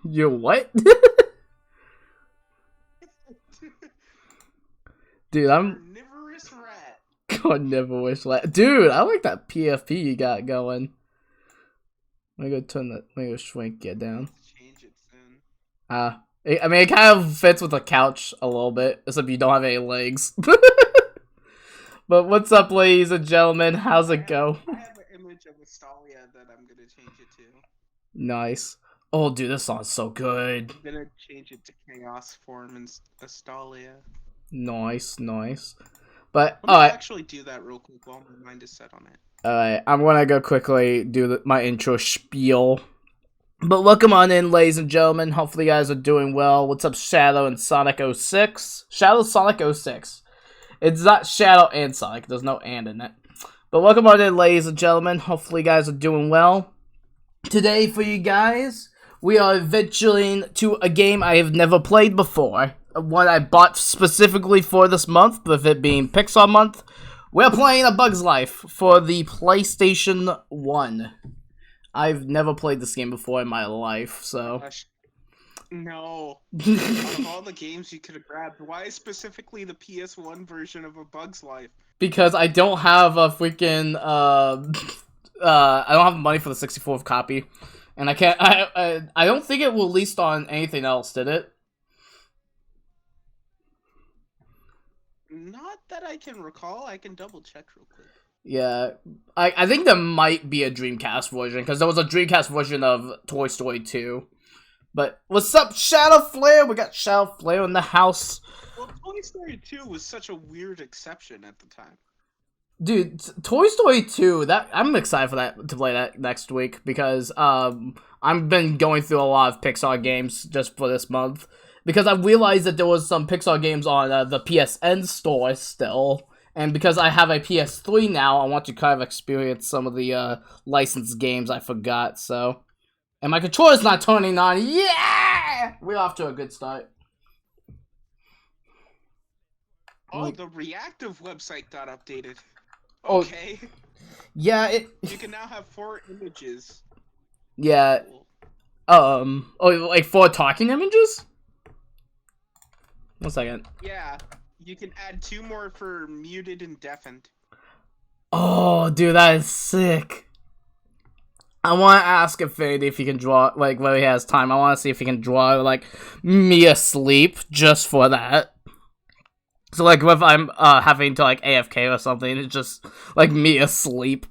You what? Dude, I'm Carnivorous rat. carnivorous. Dude, I like that PFP you got going. Let me go turn that. Let me go shrink it down. Change it soon. I mean, it kind of fits with the couch a little bit, except you don't have any legs. But what's up, ladies and gentlemen? How's it go? I have an image of Astalia that I'm gonna change it to. Nice. Oh, dude, this song's so good. I'm gonna change it to chaos form and Astalia. Nice, nice. But I'm gonna actually do that real quick while my mind is set on it. Alright, I'm gonna go quickly do my intro spiel. But welcome on in, ladies and gentlemen. Hopefully you guys are doing well. What's up, Shadow and Sonic 06? Shadow Sonic 06. It's not Shadow and Sonic. There's no and in it. But welcome on in, ladies and gentlemen. Hopefully you guys are doing well. Today for you guys, we are venturing to a game I have never played before. One I bought specifically for this month, with it being Pixar month. We're playing A Bug's Life for the PlayStation 1. I've never played this game before in my life, so... Gosh. No. Out of all the games you could have grabbed, why specifically the PS1 version of A Bug's Life? Because I don't have a freaking, I don't have money for the 64th copy. And I can't, I don't think it will release on anything else, did it? Not that I can recall. I can double check real quick. Yeah, I think there might be a Dreamcast version, because there was a Dreamcast version of Toy Story 2. But, what's up, Shadow Flare? We got Shadow Flare in the house. Well, Toy Story 2 was such a weird exception at the time. Dude, Toy Story 2, I'm excited for that to play that next week, because I've been going through a lot of Pixar games just for this month. Because I realized that there was some Pixar games on the PSN store still. And because I have a PS3 now, I want to kind of experience some of the licensed games I forgot, so... And my controller's not turning on. Yeah! We're off to a good start. Oh, the Reactive website got updated. Oh, okay. Yeah, You can now have 4 images. Yeah. Oh, like 4 talking images? 1 second. Yeah. You can add 2 more for muted and deafened. Oh, dude, that is sick. I want to ask Infinity if he can draw, like, when he has time. I want to see if he can draw, like, me asleep just for that. So, like, if I'm having to, like, AFK or something, it's just, like, me asleep.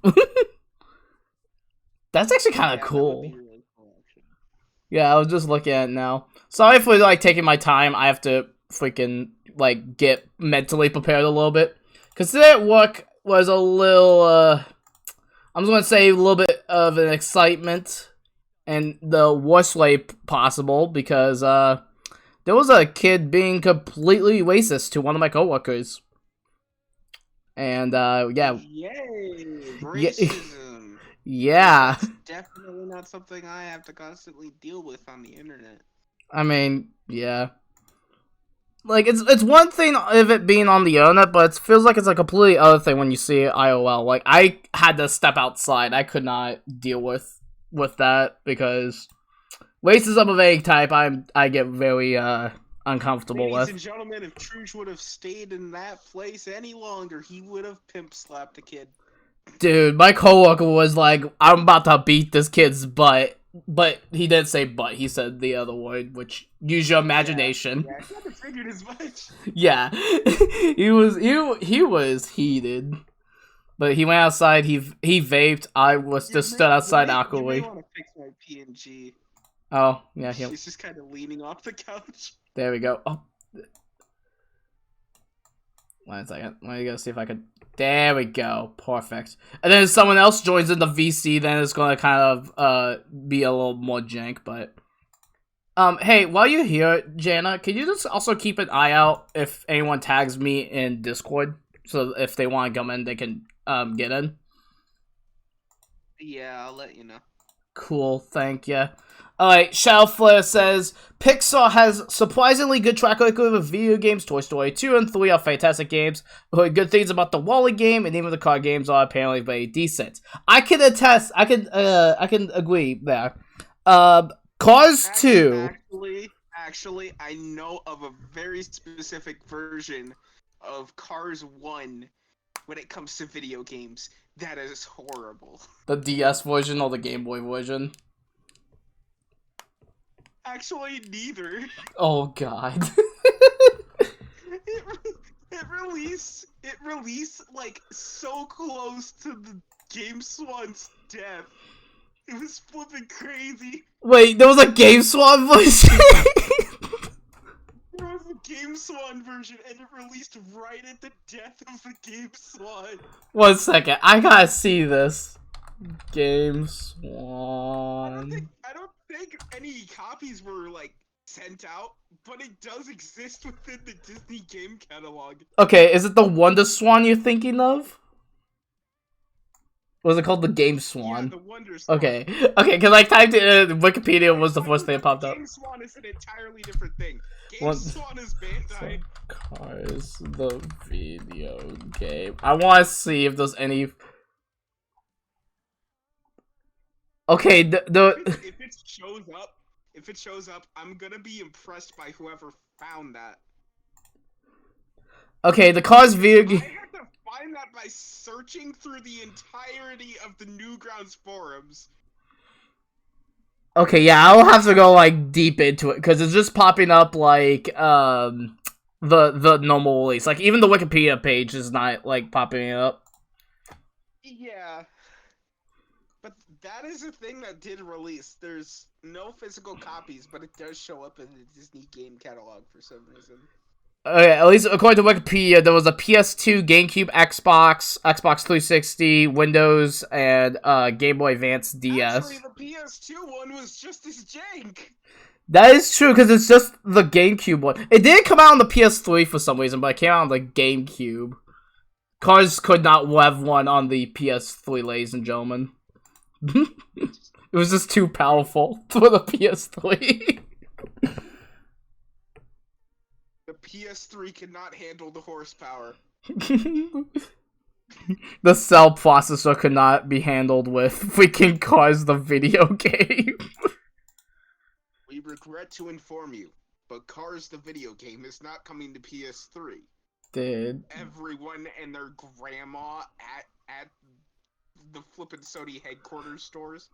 That's actually kind of cool. That would be really cool, actually. Yeah, I was just looking at it now. Sorry for, like, taking my time. I have to freaking, like, get mentally prepared a little bit. Because today at work was a little, I'm just gonna say a little bit of an excitement, and the worst way possible, because, there was a kid being completely racist to one of my coworkers. And, yeah. Yay! Racism! Yeah. That's definitely not something I have to constantly deal with on the internet. I mean, yeah. Like, it's one thing of it being on the internet, but it feels like it's a completely other thing when you see it IOL. Like, I had to step outside. I could not deal with that, because racism of any type, I get very, uncomfortable with. Ladies and gentlemen, if Trouge would have stayed in that place any longer, he would have pimp slapped a kid. Dude, my coworker was like, I'm about to beat this kid's butt. But he didn't say butt, he said the other word, which, use your imagination. Yeah, I kind of figured as much. Yeah. he was heated. But he went outside, he vaped, I was just stood outside awkwardly. You may want to fix my PNG. Oh, yeah, He's just kind of leaning off the couch. There we go. Oh. 1 second. Let me go see if I could... There we go. Perfect. And then if someone else joins in the VC, then it's gonna kind of be a little more jank, but... hey, while you're here, Jana, can you just also keep an eye out if anyone tags me in Discord? So if they want to come in, they can get in? Yeah, I'll let you know. Cool, thank ya. Alright, Shadow Flare says, Pixar has surprisingly good track record with video games. Toy Story 2 and 3 are fantastic games. I've heard good things about the Wall-E game, and even the card games are apparently very decent. I can attest, I can agree there. Cars 2. Actually, I know of a very specific version of Cars 1 when it comes to video games. That is horrible. The DS version or the Game Boy version? Actually, neither. Oh god. It released like so close to the Game Swan's death. It was flipping crazy. Wait, there was a Game Swan version? There was a Game Swan version, and it released right at the death of the Game Swan. 1 second, I gotta see this. Game Swan. I don't think any copies were like sent out, but it does exist within the Disney game catalog. Okay, is it the Wonder Swan you're thinking of? Or was it called the Game Swan? Yeah, the Wonder Swan. Okay, because I typed it in Wikipedia was the first thing that popped up. Game Swan is an entirely different thing. Game Swan is Bandai. Cars, the video game. I want to see if there's any. Okay, if it shows up, I'm gonna be impressed by whoever found that. Okay, the Cars video game. I have to find that by searching through the entirety of the Newgrounds forums. Okay, yeah, I'll have to go like deep into it because it's just popping up like the normal release. Like even the Wikipedia page is not like popping up. Yeah. But that is a thing that did release. There's no physical copies, but it does show up in the Disney game catalog for some reason. Okay, at least according to Wikipedia, there was a PS2, GameCube, Xbox 360, Windows, and Game Boy Advance DS. Actually, the PS2 one was just as jank. That is true, because it's just the GameCube one. It did come out on the PS3 for some reason, but it came out on the GameCube. Cars could not have one on the PS3, ladies and gentlemen. It was just too powerful for the PS3. The PS3 cannot handle the horsepower. The cell processor could not be handled with freaking Cars the video game. We regret to inform you, but Cars the video game is not coming to PS3. Dude. Everyone and their grandma at the flippin' Sony headquarters stores.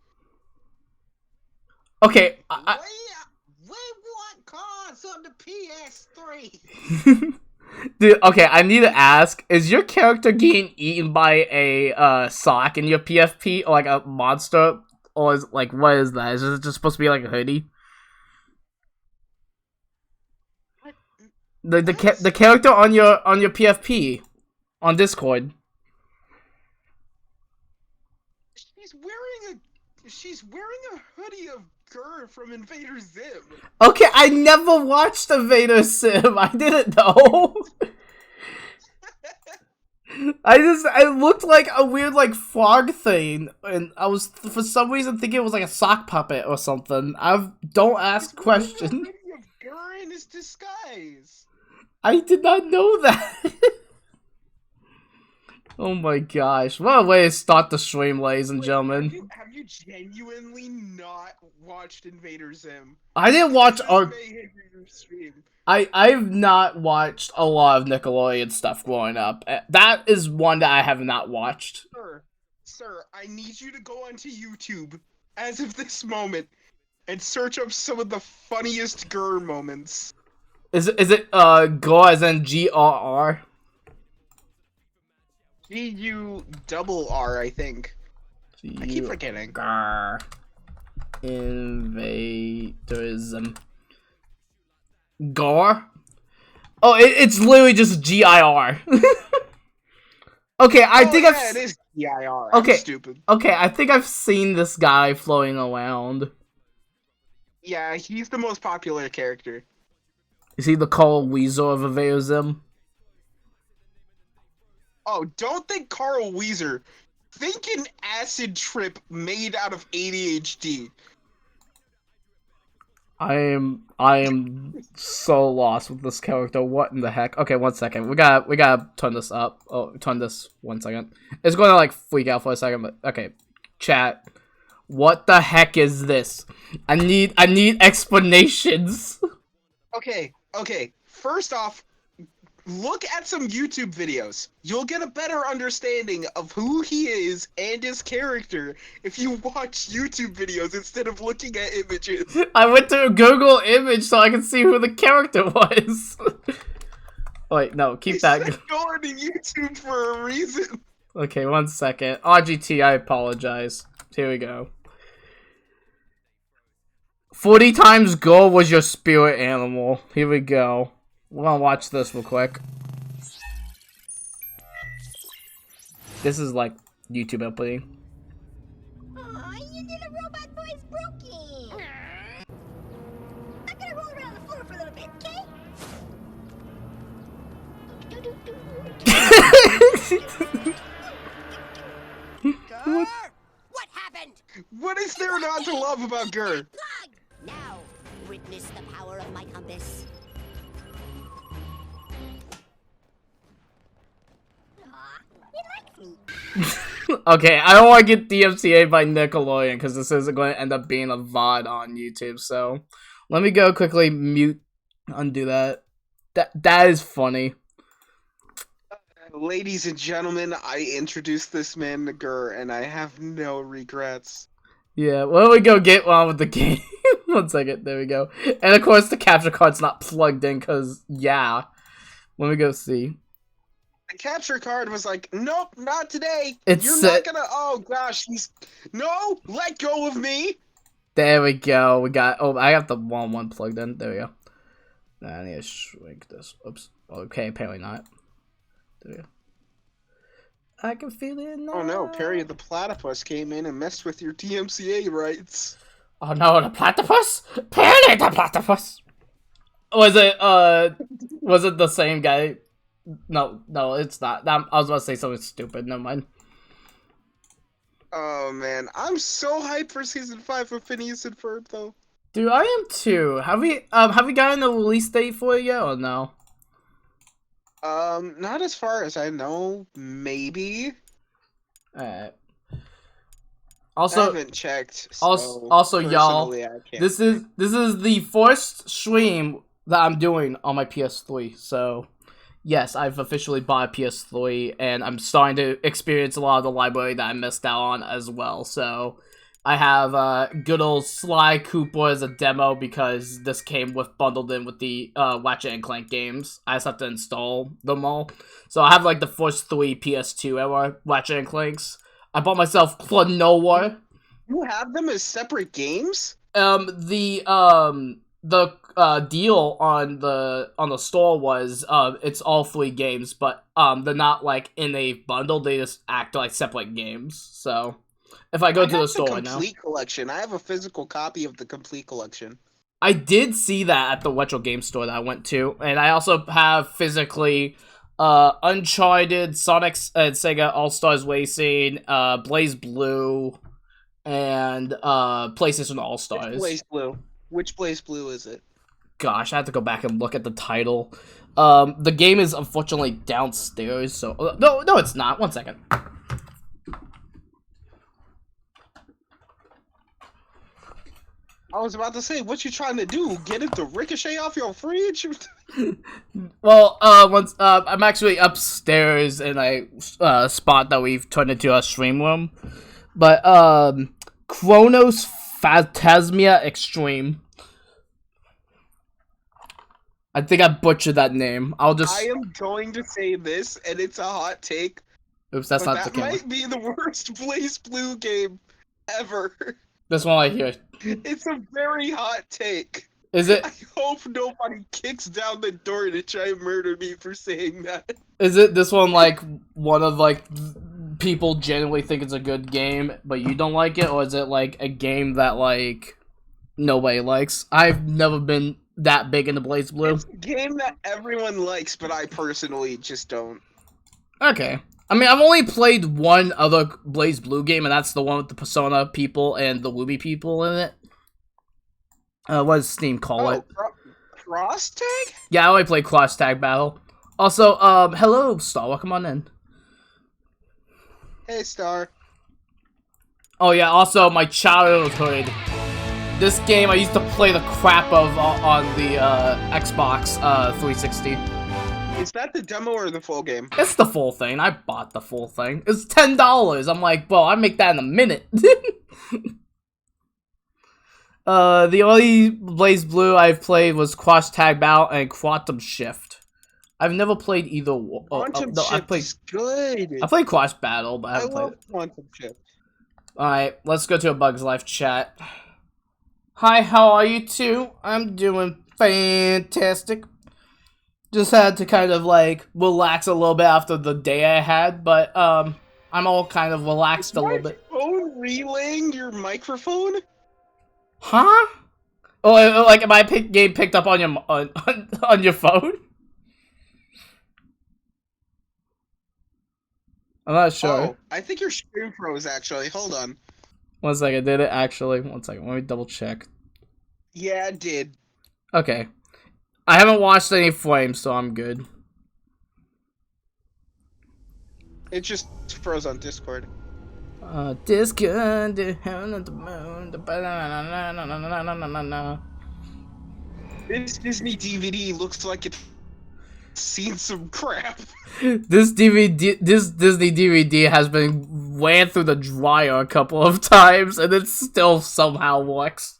Okay, We want Cars on the PS3. Dude, okay, I need to ask, is your character getting eaten by a sock in your PFP, or like a monster, or is like what is that? Is it just supposed to be like a hoodie? What? The character on your PFP on Discord. She's wearing a hoodie of Gurr from Invader Zim. Okay, I never watched Invader Sim. I didn't know. It looked like a weird like frog thing, and I was for some reason thinking it was like a sock puppet or something. Don't ask questions. A hoodie of Gurr in his disguise. I did not know that. Oh my gosh. What a way to start the stream, ladies and gentlemen. Have you genuinely not watched Invader Zim? I didn't watch I've not watched a lot of Nickelodeon stuff growing up. That is one that I have not watched. Sir, I need you to go onto YouTube as of this moment and search up some of the funniest Gurr moments. Is it Gurr as in GRR? GURR, I think. I keep forgetting. Invaderism. Gar? Oh, it's literally just GIR. Okay, I think it is GIR. Okay, I'm stupid. Okay, I think I've seen this guy floating around. Yeah, he's the most popular character. Is he the Carl Weezer of Invaderism? Oh, don't think Carl Weezer. Think an acid trip made out of ADHD. I am so lost with this character. What in the heck? Okay, 1 second. We gotta turn this up. Oh, turn this 1 second. It's going to like freak out for a second, but okay. Chat. What the heck is this? I need explanations. Okay. First off, look at some YouTube videos. You'll get a better understanding of who he is and his character if you watch YouTube videos instead of looking at images. I went to a Google image so I could see who the character was. Wait, no, keep that. Going to YouTube for a reason. Okay, 1 second. RGT, I apologize. Here we go. 40 times gold was your spirit animal. Here we go. We're gonna watch this real quick. This is like YouTube opening. Aw, your little robot boy's broken. I'm gonna roll around the floor for a little bit, okay? What happened? What is there not to love about Gur? Now, witness the power of my compass. Aw, he likes me. Okay, I don't want to get DMCA'd by Nickelodeon because this isn't going to end up being a VOD on YouTube. So let me go quickly undo that. That is funny. Ladies and gentlemen, I introduced this man to Gur, and I have no regrets. Yeah, why don't we go get on with the game? 1 second, there we go. And of course, the capture card's not plugged in because, yeah. Let me go see. The capture card was like, nope, not today. It's You're not gonna. Oh gosh, no, let go of me. There we go. We got. Oh, I have the wrong one plugged in. There we go. Nah, I need to shrink this. Oops. Okay, apparently not. There we go. I can feel it now. Oh no, Perry the Platypus came in and messed with your DMCA rights. Oh no, the platypus? Perry the Platypus! Was it the same guy? No, it's not. I was about to say something stupid. Never mind. Oh man, I'm so hyped for season 5 of Phineas and Ferb though. Dude, I am too. Have we gotten a release date for it yet or no? Not as far as I know. Maybe. Alright. I Also, haven't checked. So also, y'all, I can't this is the first stream that I'm doing on my PS3. So, yes, I've officially bought a PS3, and I'm starting to experience a lot of the library that I missed out on as well. So, I have good old Sly Cooper as a demo because this came bundled in with the Ratchet and Clank games. I just have to install them all. So I have like the first 3 PS2 era Ratchet and Clanks. I bought myself Klonoa. You have them as separate games? The deal on the store was it's all 3 games, but they're not like in a bundle. They just act like separate games. So. If I go to the store right now. Complete collection. I have a physical copy of the complete collection. I did see that at the retro game store that I went to, and I also have physically Uncharted, Sonic and Sega All-Stars Racing, Blaze Blue, and PlayStation All-Stars. Which Blaze Blue is it? Gosh, I have to go back and look at the title. The game is unfortunately downstairs, so no, it's not. 1 second. I was about to say, what you trying to do? Get it to ricochet off your fridge? Well, I'm actually upstairs in a spot that we've turned into a stream room. But, Chronos Phantasmia Extreme. I think I butchered that name. I am going to say this, and it's a hot take. Oops, that's not the camera. That might be the worst Blaze Blue game ever. This one right here. It's a very hot take. Is it? I hope nobody kicks down the door to try and murder me for saying that. Is it this one like one of like people genuinely think it's a good game, but you don't like it, or is it like a game that like nobody likes? I've never been that big into Blaze Blue. It's a game that everyone likes, but I personally just don't. Okay. I mean, I've only played one other Blaze Blue game, and that's the one with the Persona people and the Ruby people in it. What does Steam call it? Cross Tag? Yeah, I only played Cross Tag Battle. Also, hello, Star. Welcome on in. Hey, Star. Oh yeah, also my childhood. This game I used to play the crap of on the Xbox 360. Is that the demo or the full game? It's the full thing. I bought the full thing. It's $10. I'm like, well, I make that in a minute. The only Blaze Blue I've played was Cross Tag Battle and Quantum Shift. I've never played either one. Quantum Shift is good. I played Cross Battle, but I haven't played it. Quantum Shift. Alright, let's go to a Bug's Life chat. Hi, how are you two? I'm doing fantastic. Just had to kind of like relax a little bit after the day I had, but I'm all kind of relaxed a little bit. Phone relaying your microphone? Huh? Oh, like my game picked up on your on your phone? I'm not sure. Oh, I think your stream froze actually. Hold on. 1 second, did it actually? 1 second, let me double check. Yeah, it did. Okay. I haven't watched any frames, so I'm good. It just froze on Discord. Discord, the This Disney DVD looks like it's seen some crap. This Disney DVD has been ran through the dryer a couple of times, and it still somehow works.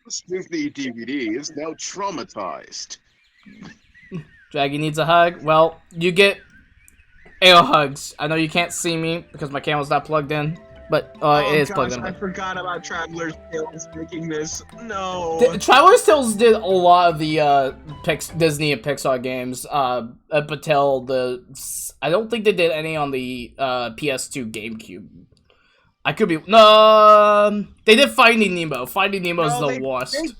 This Disney DVD is now traumatized. Draggy needs a hug. Well, you get air hugs. I know you can't see me because my camera's not plugged in, but it is plugged in. I forgot about Traveler's Tales making this. No. Traveler's Tales did a lot of the Disney and Pixar games up until I don't think they did any on the PS2 GameCube. I could be no. They did Finding Nemo. Finding Nemo is the worst.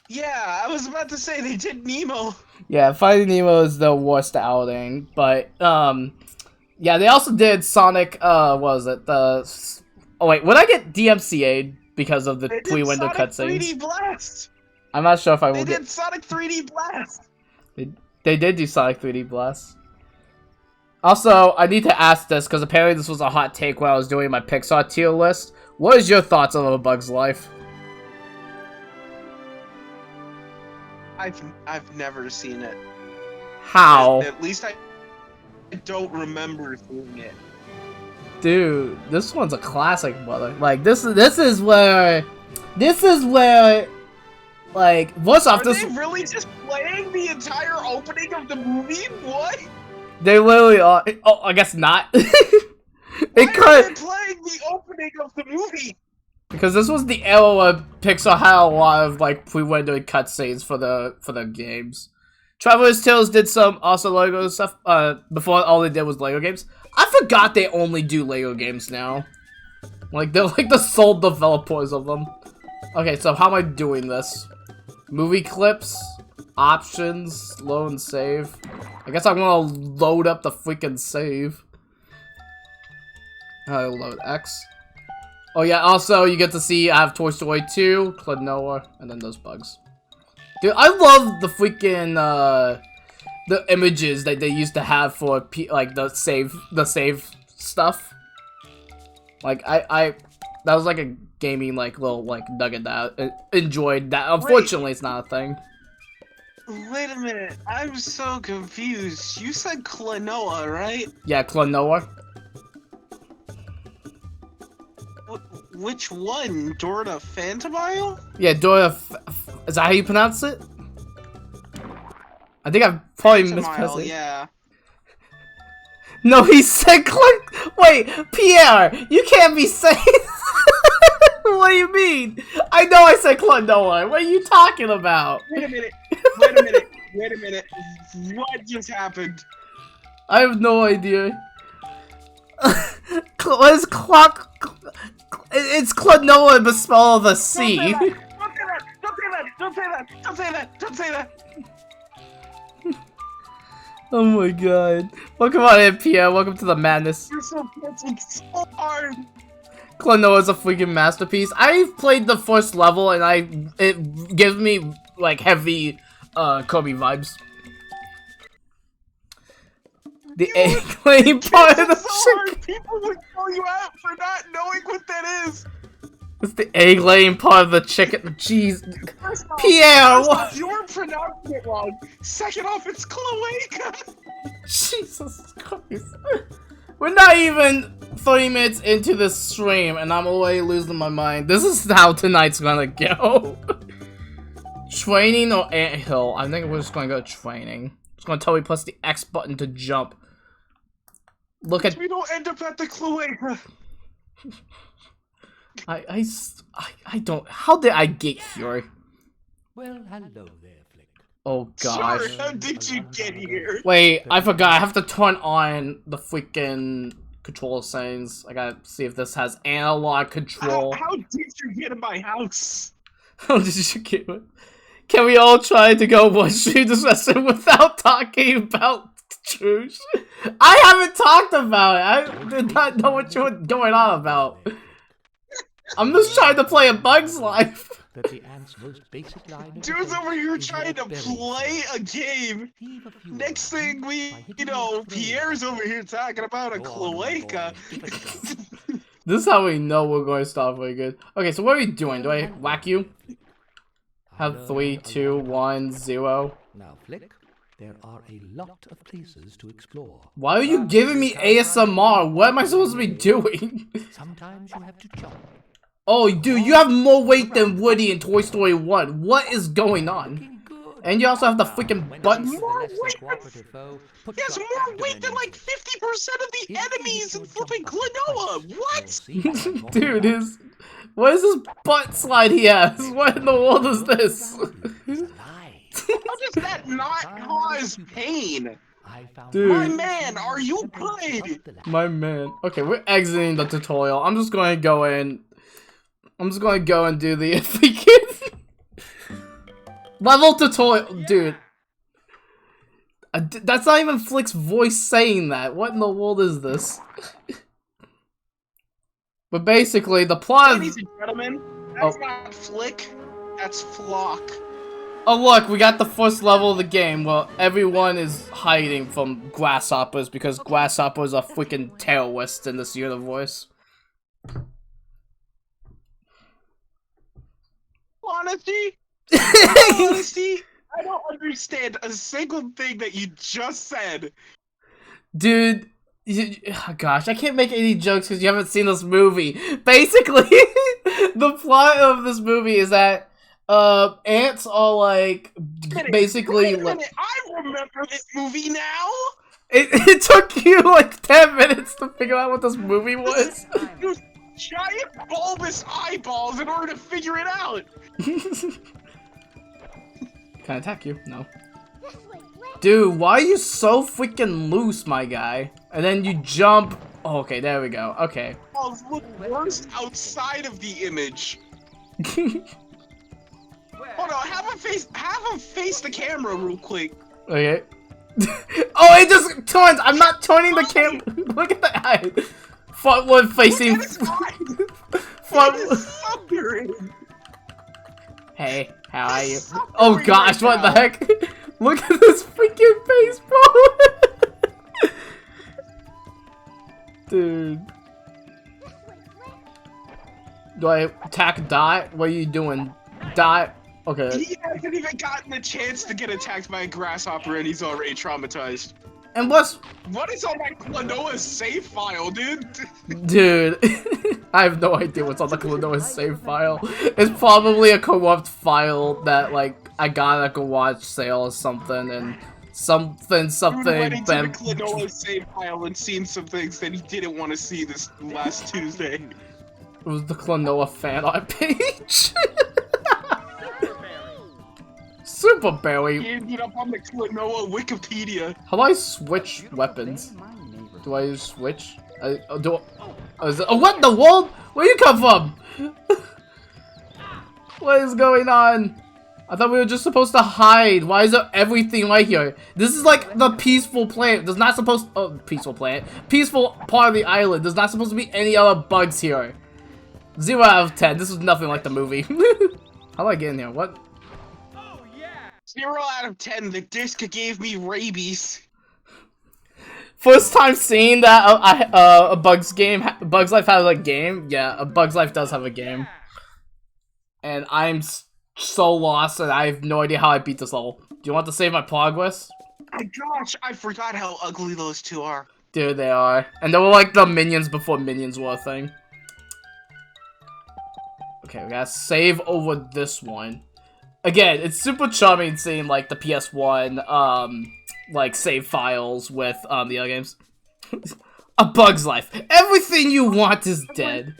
Yeah, I was about to say they did Nemo. Yeah, Finding Nemo is the worst outing, but yeah, they also did Sonic. What was it? Oh wait, would I get DMCA'd because of the pre-window cutscenes? 3D Blast. I'm not sure if I will. They did Sonic 3D Blast. They did do Sonic 3D Blast. Also, I need to ask this because apparently this was a hot take when I was doing my Pixar tier list. What is your thoughts on A Bug's Life? I've never seen it. How? At least I don't remember seeing it. Dude, this one's a classic, brother. Like this is where, like, what's off this? Are they really just playing the entire opening of the movie? What? They literally are. Oh, I guess not. Why are they playing the opening of the movie? Because this was the era where Pixar had a lot of like pre-window cutscenes for the games. Traveler's Tales did some also Lego stuff. Before all they did was Lego games. I forgot they only do Lego games now. Like they're like the sole developers of them. Okay, so how am I doing this? Movie clips, options, load and save. I guess I'm gonna load up the freaking save. Load X. Oh yeah, also you get to see I have Toy Story 2, Klonoa, and then those bugs. Dude, I love the freaking the images that they used to have for like the save stuff. Like that was like a gaming like little like nugget that I enjoyed. That unfortunately it's not a thing. Wait a minute, I'm so confused. You said Klonoa, right? Yeah, Klonoa. Which one? Dora the Phantomile? Yeah, Dora. Is that how you pronounce it? I think I've probably mispronounced it. Yeah. No, he said Wait, Pierre, you can't be saying. What do you mean? I know I said Klonoa. What are you talking about? Wait a minute. Wait a minute. Wait a minute. What just happened? I have no idea. What is clock? It's Klonoa, but spell of a C. Don't say that! Don't say that! Don't say that! Don't say that! Oh my god. Welcome on in, Pierre. Welcome to the madness. You're so pitching so hard. Klonoa is a freaking masterpiece. I've played the first level and it gives me like heavy Kirby vibes. The egg-laying part of the so hard, chicken. people would call you out for not knowing what that is. It's the egg-laying part of the chicken. Jeez. First off, Pierre, first what? off, you were pronouncing it wrong. Second off, it's cloaca. Jesus Christ. We're not even 30 minutes into this stream, and I'm already losing my mind. This is how tonight's gonna go. Training or anthill? I think we're just gonna go training. It's gonna tell me press the X button to jump. Look at. We don't end up at the cloaca. I don't. How did I get here? Well, hello there, Flick. Oh gosh. Sure, how did you get here? Wait, I forgot. I have to turn on the freaking control settings. I gotta see if this has analog control. How did you get in my house? How did you get it? Can we all try to go one stream discussion without talking about Trouge? I haven't talked about it. I did not know what you were going on about. I'm just trying to play A Bug's Life. That the ant's most basic line of Dude's over here is trying to your belly. play a game. Heave a few Next words thing by hitting your throat. Pierre's over here talking about a Go on, my cloaca. boy, give it a go. This is how we know we're going to start very good. Okay, so what are we doing? Do I whack you? Have 3, 2, 1, 0. Now, Flick, there are a lot of places to explore. Why are you giving me ASMR? What am I supposed to be doing? Sometimes you have to jump. Oh, dude, you have more weight than Woody in Toy Story 1. What is going on? Looking good. And you also have the Now, freaking when buttons. you More less than weight than- cooperative foe, put He has your more weight abdomen than like into 50% of the it. enemies in If you flipping jump up Klonoa. twice, you'll What? see how much more Dude, you what is this butt slide he has? What in the world is this? How does that not cause pain? Dude. My man, are you good? My man. Okay, we're exiting the tutorial. I'm just going to go in. I'm just going to go and do the freaking level tutorial. Dude. That's not even Flick's voice saying that. What in the world is this? But basically, the plot Ladies and gentlemen, that's not Flick, that's Flock. Oh look, we got the first level of the game. Well, everyone is hiding from grasshoppers because grasshoppers are freaking terrorists in this universe. Honesty, I don't understand a single thing that you just said. Dude, gosh, I can't make any jokes because you haven't seen this movie. Basically, the plot of this movie is that ants are like basically Wait a minute, I remember this movie now. It took you like 10 minutes to figure out what this movie was. Use giant bulbous eyeballs in order to figure it out. Can I attack you? No. Dude, why are you so freaking loose, my guy? And then you jump. Oh, okay, there we go. Okay. Balls look worse outside of the image. Hold on, have him face the camera real quick. Okay. Oh, it just turns. I'm not turning the camera. Look at the eye. Front one facing. Front. Hey, how are you? Oh gosh, what the heck? Look at this freaking face, bro. Dude. Do I attack Dot? What are you doing? Dot? Okay. He hasn't even gotten a chance to get attacked by a grasshopper and he's already traumatized. And what is on that Klonoa save file, dude? Dude, I have no idea what's on the Klonoa save file. It's probably a corrupt file that, like, I got at a garage sale or something, and something. Dude went into the Klonoa save file and seen some things that he didn't want to see this last Tuesday. It was the Klonoa fan art page. Super Berry. He ended up on the Klonoa Wikipedia. How do I switch weapons? Do I switch? What in the world? Where you come from? What is going on? I thought we were just supposed to hide. Why is there everything right here? This is like the peaceful planet. There's not supposed. Oh, peaceful planet. Peaceful part of the island. There's not supposed to be any other bugs here. 0 out of 10. This is nothing like the movie. How do I get in here? What? 0 out of 10. The disc gave me rabies. First time seeing that a Bugs Life has a game. Yeah, a Bugs Life does have a game. And I'm so lost and I have no idea how I beat this level. Do you want to save my progress? My gosh, I forgot how ugly those two are. Dude, they are. And they were like the minions before minions were a thing. Okay, we gotta save over this one. Again, it's super charming seeing like the PS1 like save files with the other games. A Bug's Life. Everything you want is dead.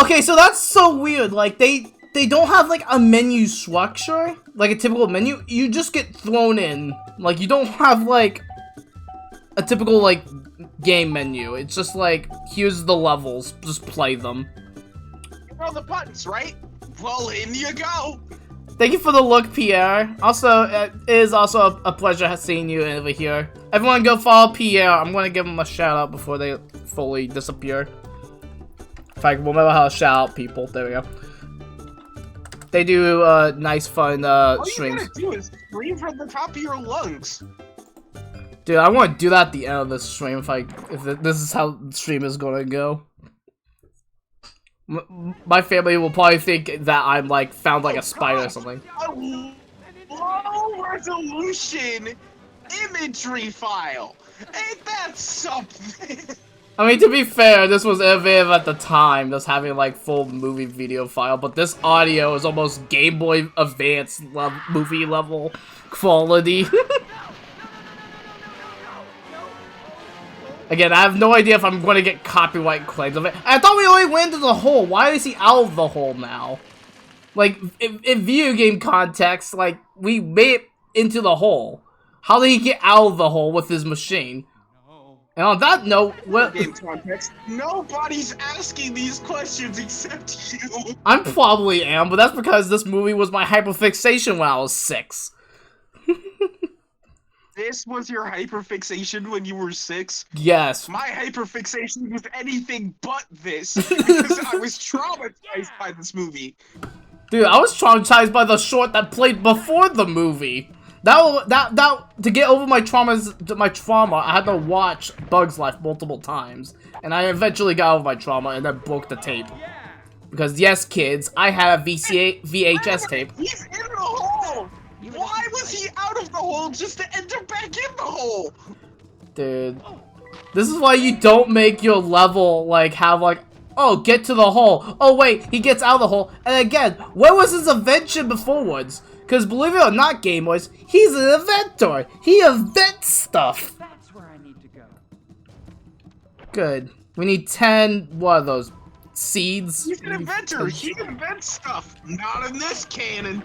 Okay, so that's so weird. Like they don't have like a menu structure, like a typical menu. You just get thrown in. Like you don't have like a typical like game menu. It's just like here's the levels, just play them. You know the buttons, right? Well, in you go. Thank you for the look, Pierre. Also, it is also a pleasure seeing you over here. Everyone go follow Pierre. I'm going to give him a shout out before they fully disappear. If I remember how to shout out people. There we go. They do nice, fun streams. All you gotta do is scream from the top of your lungs. Dude, I want to do that at the end of this stream if this is how the stream is going to go. My family will probably think that I'm like found like a spider or something. A low resolution imagery file. Ain't that something? I mean, to be fair, this was innovative at the time, just having like full movie video file, but this audio is almost Game Boy Advance movie level quality. Again, I have no idea if I'm going to get copyright claims of it. I thought we only went into the hole. Why is he out of the hole now? Like, in video game context, like, we made it into the hole. How did he get out of the hole with his machine? And on that note, game context, nobody's asking these questions except you. I probably am, but that's because this movie was my hyperfixation when I was 6. This was your hyperfixation when you were 6? Yes. My hyperfixation was anything but this, because I was traumatized by this movie. Dude, I was traumatized by the short that played before the movie. To get over my trauma, I had to watch Bug's Life multiple times, and I eventually got over my trauma and then broke the tape. Because yes, kids, I had a VHS tape. He's in the hole. Why was he out of the hole just to enter back in the hole? Dude, this is why you don't make your level like have like, oh, get to the hole. Oh wait, he gets out of the hole. And again, where was his invention beforewards? Because believe it or not, gamers, he's an inventor. He invents stuff. That's where I need to go. Good. We need 10, what are those, seeds? He's an inventor. He invents stuff. Not in this canon.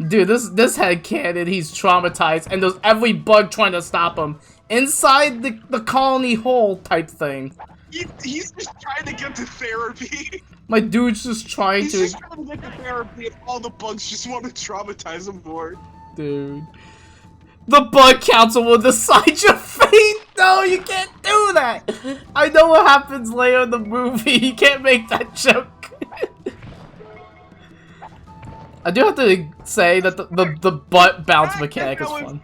Dude, this head cannon, he's traumatized, and there's every bug trying to stop him. Inside the colony hole type thing. He's just trying to get to therapy. My dude's just trying He's to... just trying to get to therapy and all the bugs just want to traumatize him more. Dude. The bug council will decide your fate! No, you can't do that! I know what happens later in the movie, you can't make that joke. I do have to say that the butt bounce mechanic is fun.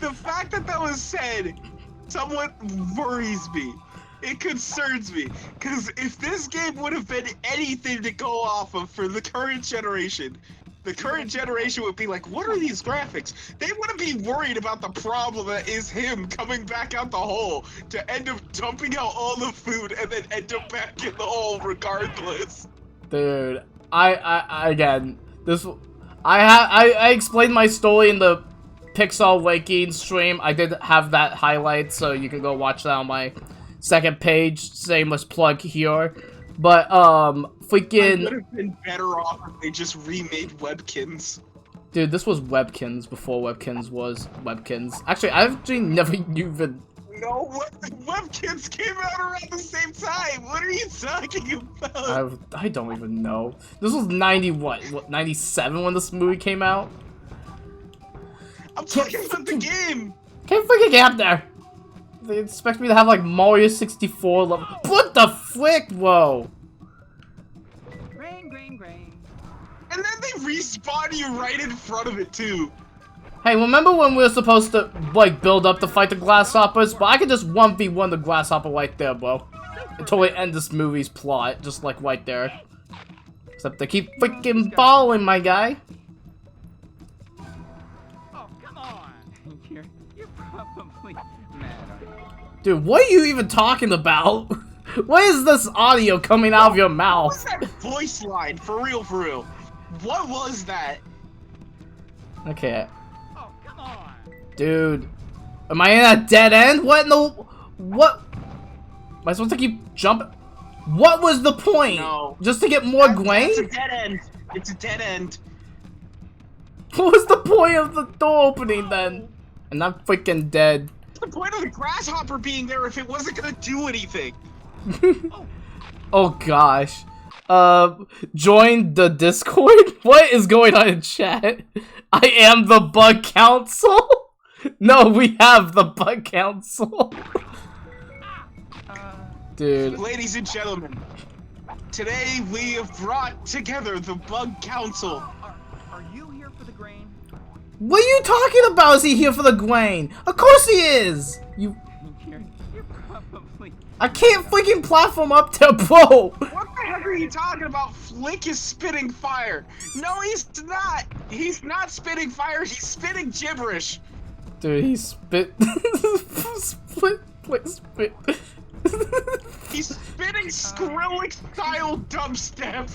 The fact that that was said somewhat worries me. It concerns me. Because if this game would have been anything to go off of for the current generation would be like, what are these graphics? They wouldn't be worried about the problem that is him coming back out the hole to end up dumping out all the food and then end up back in the hole regardless. Dude, I explained my story in the Pixel Waking stream. I did have that highlight, so you can go watch that on my second page. Shameless plug here. But, freaking... I would have been better off if they just remade Webkins. Dude, this was Webkins before Webkins was Webkins. Actually, I actually never even... No, Webkins came out around the same time! What are you talking about? I don't even know. This was 97 when this movie came out? I'm talking about the game! Can't freaking get up there! They expect me to have like Mario 64 level. What the frick? Whoa! Grain. And then they respawn you right in front of it too. Hey, remember when we were supposed to, like, build up to fight the grasshoppers? But I could just 1v1 the grasshopper right there, bro. And totally end this movie's plot, just like right there. Except they keep freaking following my guy. Oh, come on! You're probably mad, aren't you? Dude, what are you even talking about? What is this audio coming out of your mouth? What was that voice line? For real, for real. What was that? Okay. Oh, come on! Dude. Am I in a dead end? What in the... What? Am I supposed to keep jumping? What was the point? No. Just to get more grain? It's a dead end. It's a dead end. What was the point of the door opening then? And I'm freaking dead. What's the point of the grasshopper being there if it wasn't gonna do anything? Oh gosh. Join the Discord? What is going on in chat? I am the Bug Council? No, we have the Bug Council. Dude. Ladies and gentlemen, today we have brought together the Bug Council. Are you here for the grain? What are you talking about? Is he here for the grain? Of course he is! You're probably... I can't freaking platform up there, bro! What the heck are you talking about? Flick is spitting fire. No, he's not. He's not spitting fire. He's spitting gibberish. Dude, he spit... spit... He's spitting Skrillex-style dubstep.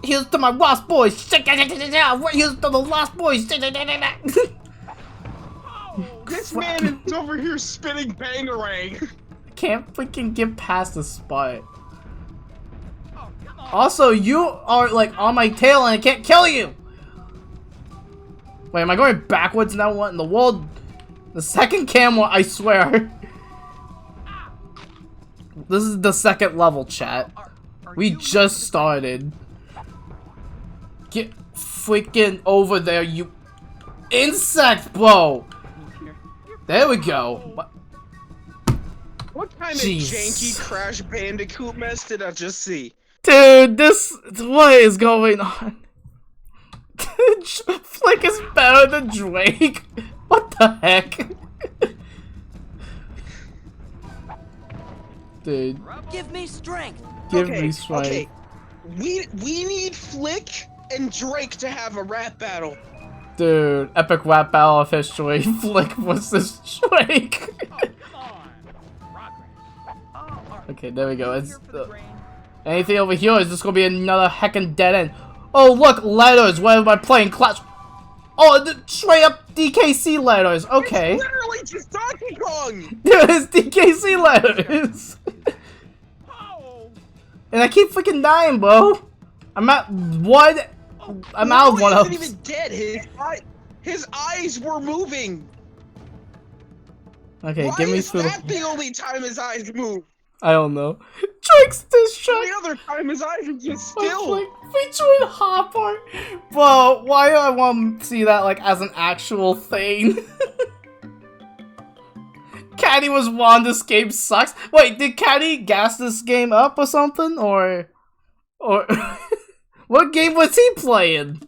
Here's to my Lost Boys! Here's to the Lost Boys! This man is over here spitting bangarang. Can't freaking get past the spot. Also, you are like on my tail and I can't kill you! Wait, am I going backwards now? What in the world? The second camera, I swear. This is the second level, chat. We just started. Get freaking over there, you insect, bro! There we go. What kind Jeez. of janky Crash Bandicoot mess did I just see? Dude, this... What is going on? Flick is better than Drake? What the heck? Dude. Give me strength. Give me strength. Okay. We need Flick and Drake to have a rap battle. Dude, epic rap battle of history. Flick versus Drake. Okay, there we go. It's, anything over here is just gonna be another heckin' dead end. Oh, look, letters. What am I playing? Clash. Oh, straight up DKC letters. Okay. It's literally just Donkey Kong. Dude, it's DKC letters. And I keep freaking dying, bro. I'm at one. I'm out of one He of. isn't even dead. His eyes were moving. Okay, Why give me is through. that the only time his eyes move? I don't know. Drake's this track. The other time his eyes are just still. Like featuring Hopper. Bro, why do I want to see that like as an actual thing? Caddy was won. This game sucks. Wait, did Caddy gas this game up or something, or what game was he playing?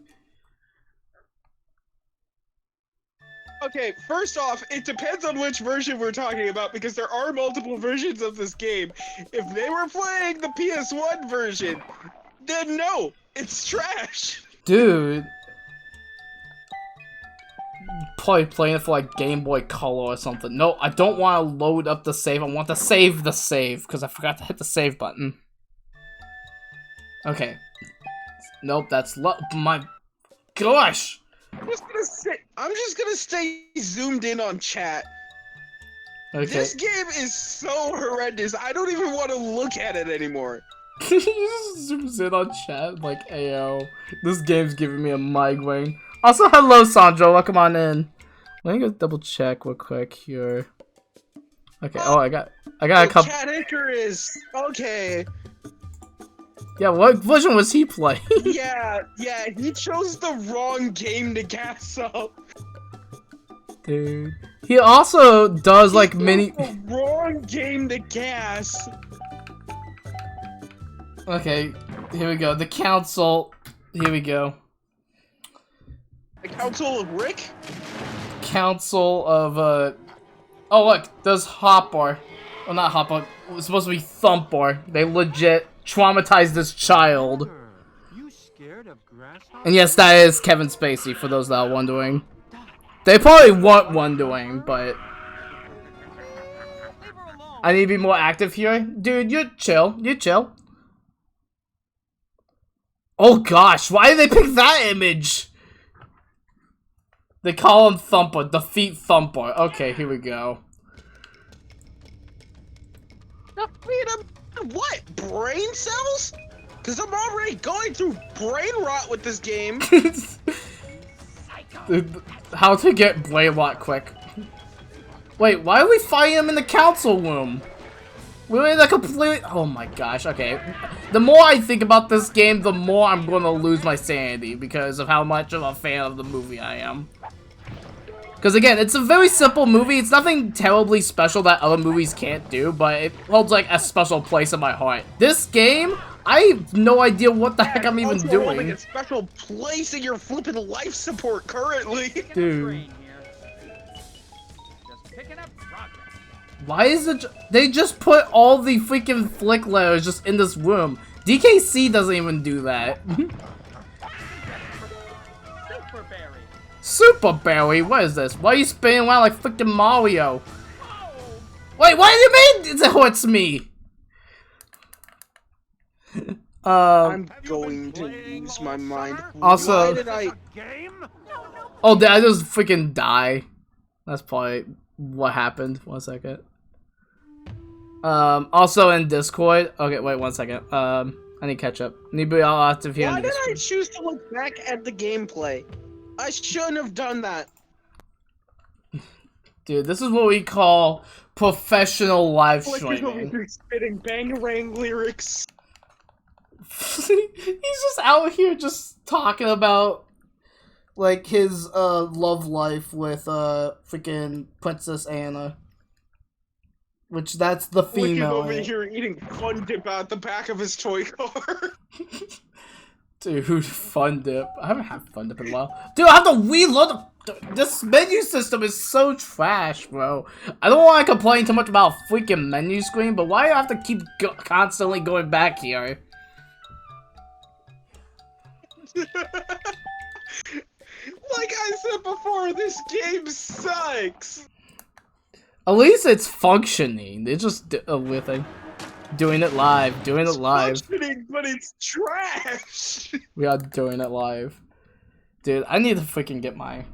Okay, first off, it depends on which version we're talking about because there are multiple versions of this game. If they were playing the PS1 version, then no, it's trash. Dude. Probably playing it for like Game Boy Color or something. No, I don't want to load up the save. I want to save the save because I forgot to hit the save button. Okay. Nope, that's my gosh. I'm just gonna stay zoomed in on chat. Okay. This game is so horrendous. I don't even want to look at it anymore. He just zooms in on chat like, ayo, this game's giving me a migraine. Also, hello Sandro, welcome on in. Let me go double check real quick here. Okay, oh I got a couple. Cat Icarus. Okay. Yeah, what version was he playing? Yeah, he chose the wrong game to gas up. Dude. He also does like mini. The wrong game to gas. Okay, here we go. The council. Here we go. The Council of Rick? Council of, Oh, look, there's Hopper. Well, not Hopper. It's supposed to be Thumper. They legit traumatized this child. You scared of grasshoppers? And yes, that is Kevin Spacey, for those that are wondering. They probably weren't wondering, but... I need to be more active here. Dude, you're chill. You're chill. Oh gosh, why did they pick that image? They call him Thumper. Defeat Thumper. Okay, here we go. Defeat him? What? Brain cells? Because I'm already going through brain rot with this game. How to get brain rot quick. Wait, why are we fighting him in the council room? We're in a complete... Oh my gosh, okay. The more I think about this game, the more I'm going to lose my sanity because of how much of a fan of the movie I am. Because again, it's a very simple movie. It's nothing terribly special that other movies can't do, but it holds like a special place in my heart. This game, I have no idea what the heck I'm even doing. Holding a special place in your flipping life support currently. Dude. Just picking up progress. Why is it... They just put all the freaking flick letters just in this room. DKC doesn't even do that. Super Berry? What is this? Why are you spinning around like freaking Mario? Wait, what do you mean it hurts me? I'm going to lose my mind. Also... Why did I... Oh, did I just freaking die? That's probably what happened. 1 second. Also in Discord. Okay, wait 1 second. I need catch up. Need to be all active here. Why did I choose to look back at the gameplay? I shouldn't have done that. Dude, this is what we call professional live Like he's over streaming. here spitting bangarang lyrics. He's just out here just talking about like his love life with freaking Princess Anna. Which that's the Like he's female. over here eating Fun Dip out the back of his toy car. Dude, Fun Dip. I haven't had Fun Dip in a while. Dude, I have to reload this menu system is so trash, bro. I don't want to complain too much about a freaking menu screen, but why do I have to keep constantly going back here? Like I said before, this game sucks. At least it's functioning. They just weird thing. Doing it live. Doing it live. It's functioning, but it's trash. We are doing it live. Dude, I need to freaking get my...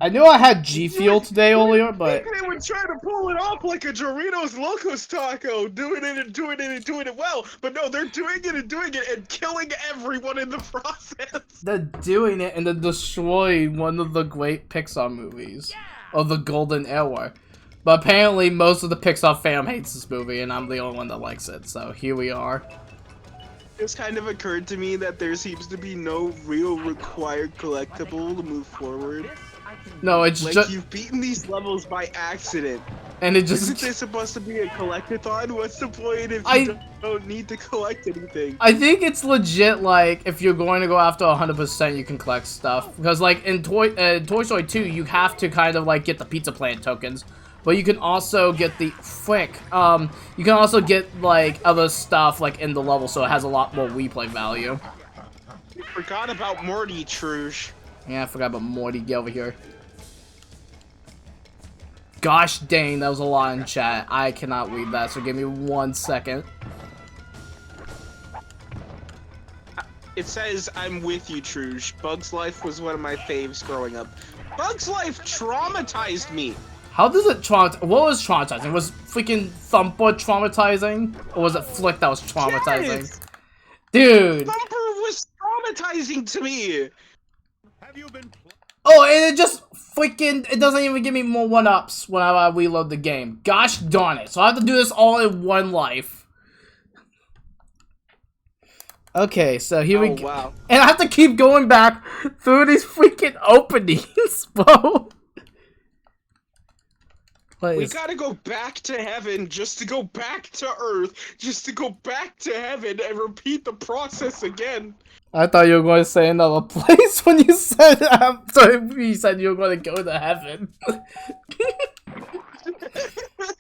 I knew I had G Fuel today earlier, but... They would try to pull it off like a Doritos Locos Taco, doing it and doing it and doing it well, but no, they're doing it and killing everyone in the process. They're doing it and they're destroying one of the great Pixar movies. Of the golden era. But apparently most of the Pixar fam hates this movie and I'm the only one that likes it, so here we are. It's kind of occurred to me that there seems to be no real required collectible to move forward. No, it's like just... you've beaten these levels by accident. And it just... Isn't this supposed to be a collectathon? What's the point if you don't need to collect anything? I think it's legit, like, if you're going to go after 100%, you can collect stuff. Because, like, in Toy Story 2, you have to kind of, like, get the Pizza Planet tokens. But you can also get the... Frick. You can also get, like, other stuff, like, in the level, so it has a lot more replay value. You forgot about Morty, Trouge. Yeah, I forgot about Morty. Get over here. Gosh dang, that was a lot in chat. I cannot read that, so give me 1 second. It says, I'm with you, Trouge. Bug's Life was one of my faves growing up. Bug's Life traumatized me. How does it traumatize? What was traumatizing? Was freaking Thumper traumatizing? Or was it Flick that was traumatizing? Yes! Dude! Thumper was traumatizing to me! Have you been... Oh, and it just freaking... It doesn't even give me more 1-ups when I reload the game. Gosh darn it. So I have to do this all in one life. Okay, so here we go. Wow. And I have to keep going back through these freaking openings, bro. We gotta go back to heaven just to go back to Earth, just to go back to heaven and repeat the process again. I thought you were going to say another place when you said you said you were going to go to heaven.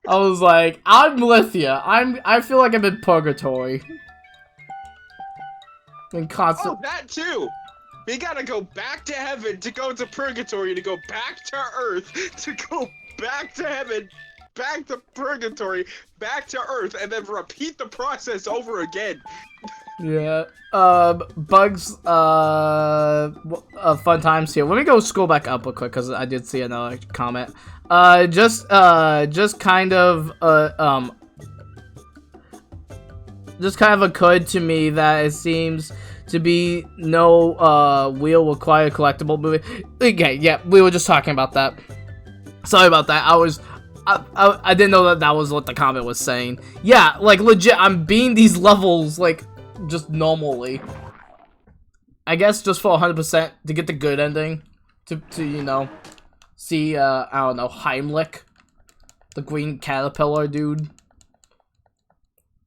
I was like, I'm with you. I feel like I'm in purgatory. In constant. Oh, that too. We gotta go back to heaven to go to purgatory to go back to Earth to go back to heaven, back to purgatory, back to Earth, and then repeat the process over again. Yeah. Bugs. Fun times here. Let me go scroll back up real quick because I did see another comment. Just kind of occurred to me that it seems to be no wheel required collectible movie. Okay, yeah, we were just talking about that. Sorry about that. I didn't know that was what the comment was saying. Yeah, like legit, I'm beating these levels like just normally. I guess just for 100% to get the good ending, to you know, see I don't know, Heimlich, the green caterpillar dude.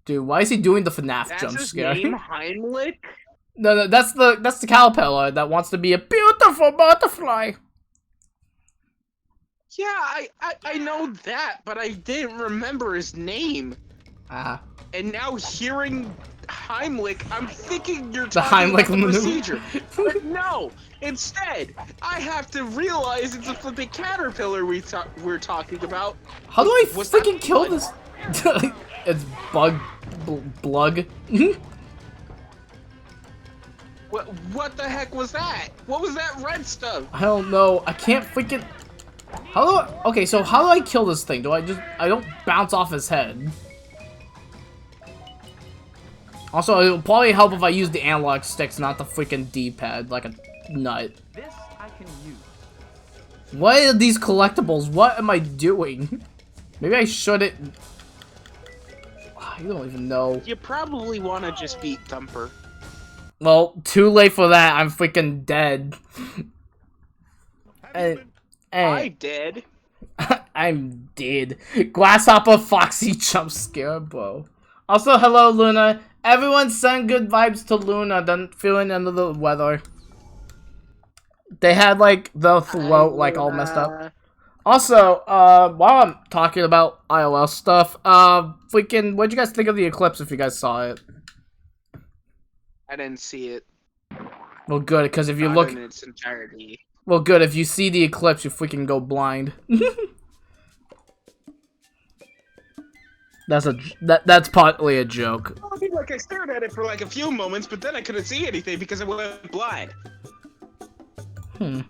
Dude, why is he doing the FNAF jump scare? That's his name, Heimlich? No, that's the caterpillar that wants to be a beautiful butterfly. Yeah, I know that, but I didn't remember his name. Ah. And now hearing Heimlich, I'm thinking you're The talking Heimlich about the maneuver. procedure. But no, instead, I have to realize it's a flipping caterpillar we're talking about. How do I Was freaking that kill blood? this? It's Blug. What the heck was that? What was that red stuff? I don't know. I can't freaking. How do I? Okay, so how do I kill this thing? I don't bounce off his head. Also, it would probably help if I use the analog sticks, not the freaking D-pad, like a nut. This I can use. What are these collectibles? What am I doing? Maybe I shouldn't. I don't even know. You probably want to just beat Thumper. Well, too late for that. I'm freaking dead. I did. I'm dead. Grasshopper Foxy jump scare, bro. Also, hello, Luna. Everyone send good vibes to Luna. Then feeling under the weather. They had like the throat like all messed up. Also, while I'm talking about iOS stuff, freaking, what'd you guys think of the eclipse? If you guys saw it. I didn't see it. Well, good, because if you Not look. in its entirety. Well, good. If you see the eclipse, you freaking go blind. That's partly a joke. I mean, like I stared at it for like a few moments, but then I couldn't see anything because I went blind. Let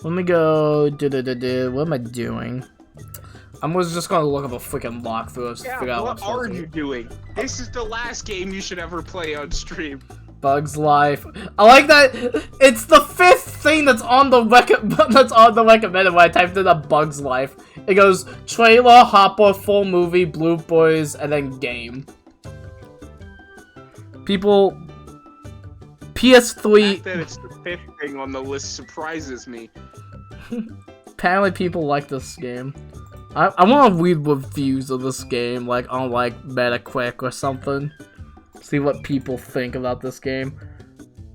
me go. What am I doing? I was just gonna look up a freaking walkthrough to figure out what what I'm are supposed to you do. doing? This is the last game you should ever play on stream. Bugs Life. I like that. It's the 5th thing that's on the recommended when I typed in a Bugs Life. It goes trailer, hopper, full movie, blue boys, and then game. People. PS3. The fact that it's the 5th thing on the list surprises me. Apparently, people like this game. I want to read reviews of this game, like on like Metacritic or something. See what people think about this game.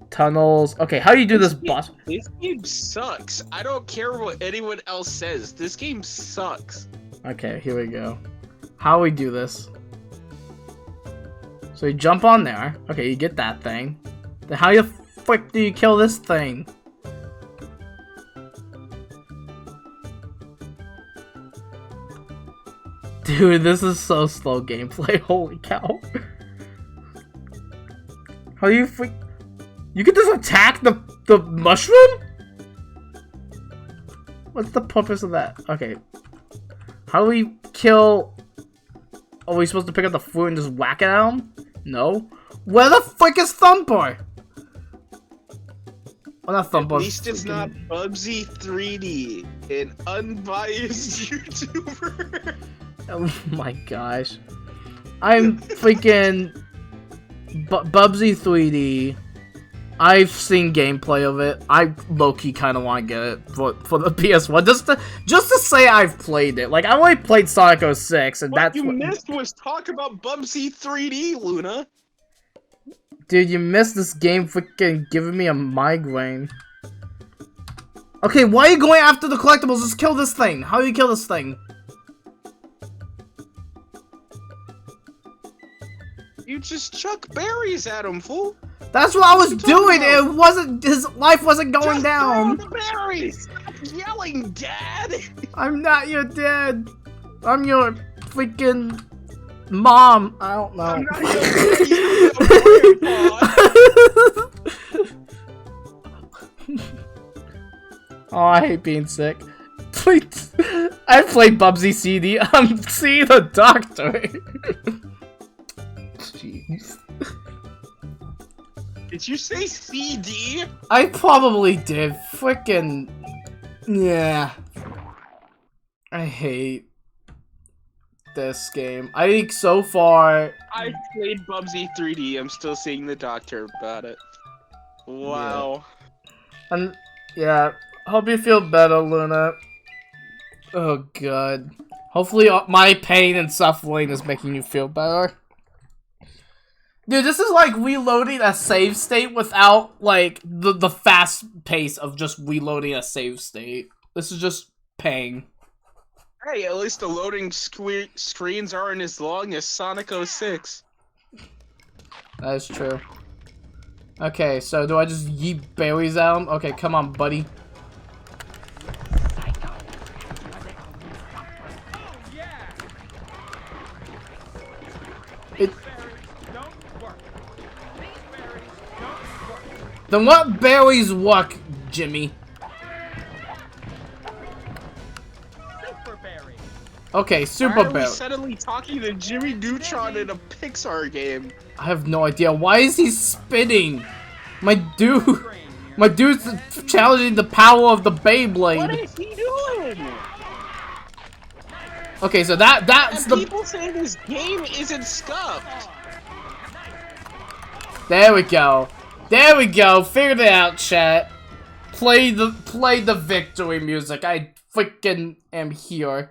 Tunnels. Okay, how do you do this boss? This game sucks. I don't care what anyone else says. This game sucks. Okay, here we go. How do we do this? So you jump on there. Okay, you get that thing. Then how the frick do you kill this thing? Dude, this is so slow gameplay. Holy cow. How do you freak? You can just attack the mushroom? What's the purpose of that? Okay. How do we kill? Are we supposed to pick up the fruit and just whack it at him? No. Where the frick is Thumper? Oh, not Thumper. At least it's not Bubsy 3D, an unbiased YouTuber. Oh my gosh. I'm freaking Bubsy 3D. I've seen gameplay of it. I low-key kind of want to get it for the PS1 just to say I've played it. Like I only played Sonic 06, and What that's you what missed was talk about Bubsy 3D, Luna. Dude, you missed this game freaking giving me a migraine. Okay, why are you going after the collectibles? Just kill this thing. How do you kill this thing? You just chuck berries at him, fool. That's what I was What are you talking doing. about? It wasn't. His life wasn't going Just down. throw the berries. Stop yelling, Dad. I'm not your dad. I'm your freaking mom. I don't know. I'm not your grandpa. Oh, I hate being sick. Please. I played Bubsy CD. I'm seeing a doctor. Jeez. Did you say CD? I probably did. Frickin' yeah. I hate this game. I think so far. I played Bubsy 3D. I'm still seeing the doctor about it. Wow. And yeah, hope you feel better, Luna. Oh god. Hopefully my pain and suffering is making you feel better. Dude, this is like reloading a save state without like the fast pace of just reloading a save state. This is just pain. Hey, at least the loading screens aren't as long as Sonic 06. That is true. Okay, so do I just yeet berries at him? Okay, come on, buddy. Then what berries work, Jimmy? Okay, super Why are we berry. suddenly talking to Jimmy Neutron in a Pixar game? I have no idea. Why is he spinning? My dude's challenging the power of the Beyblade. What is he doing? Okay, so that's And the. people say this game isn't scuffed. There we go. There we go. Figured it out, chat. Play the victory music. I freaking am here.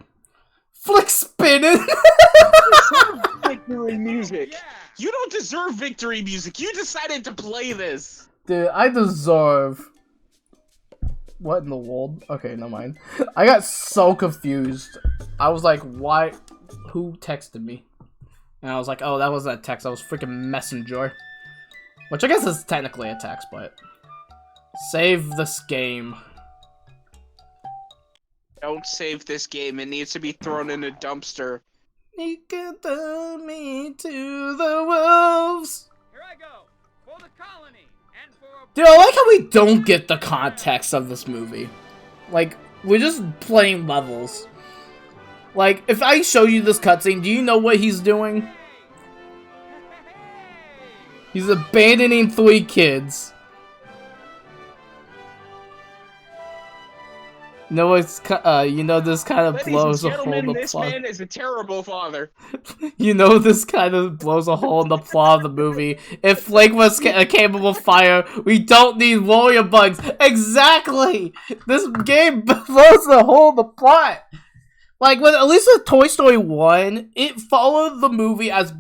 Flick spinning. Victory music. You don't deserve victory music. You decided to play this. Dude, I deserve. What in the world? Okay, never mind. I got so confused. I was like, why? Who texted me? And I was like, oh, that wasn't a text. That was freaking Messenger. Which I guess is technically a text, but. Save this game. Don't save this game. It needs to be thrown in a dumpster. You can throw me to the wolves. Here I go for the colony and for a Dude, I like how we don't get the context of this movie. Like, we're just playing levels. Like, if I show you this cutscene, do you know what he's doing? He's abandoning 3 kids. No, it's you know this kind of blows a hole in the this plot. man is a terrible father. You know this kind of blows a hole in the plot of the movie. If Flake was capable of fire, we don't need warrior bugs. Exactly. This game blows a hole in the plot. Like with at least with Toy Story 1, it followed the movie as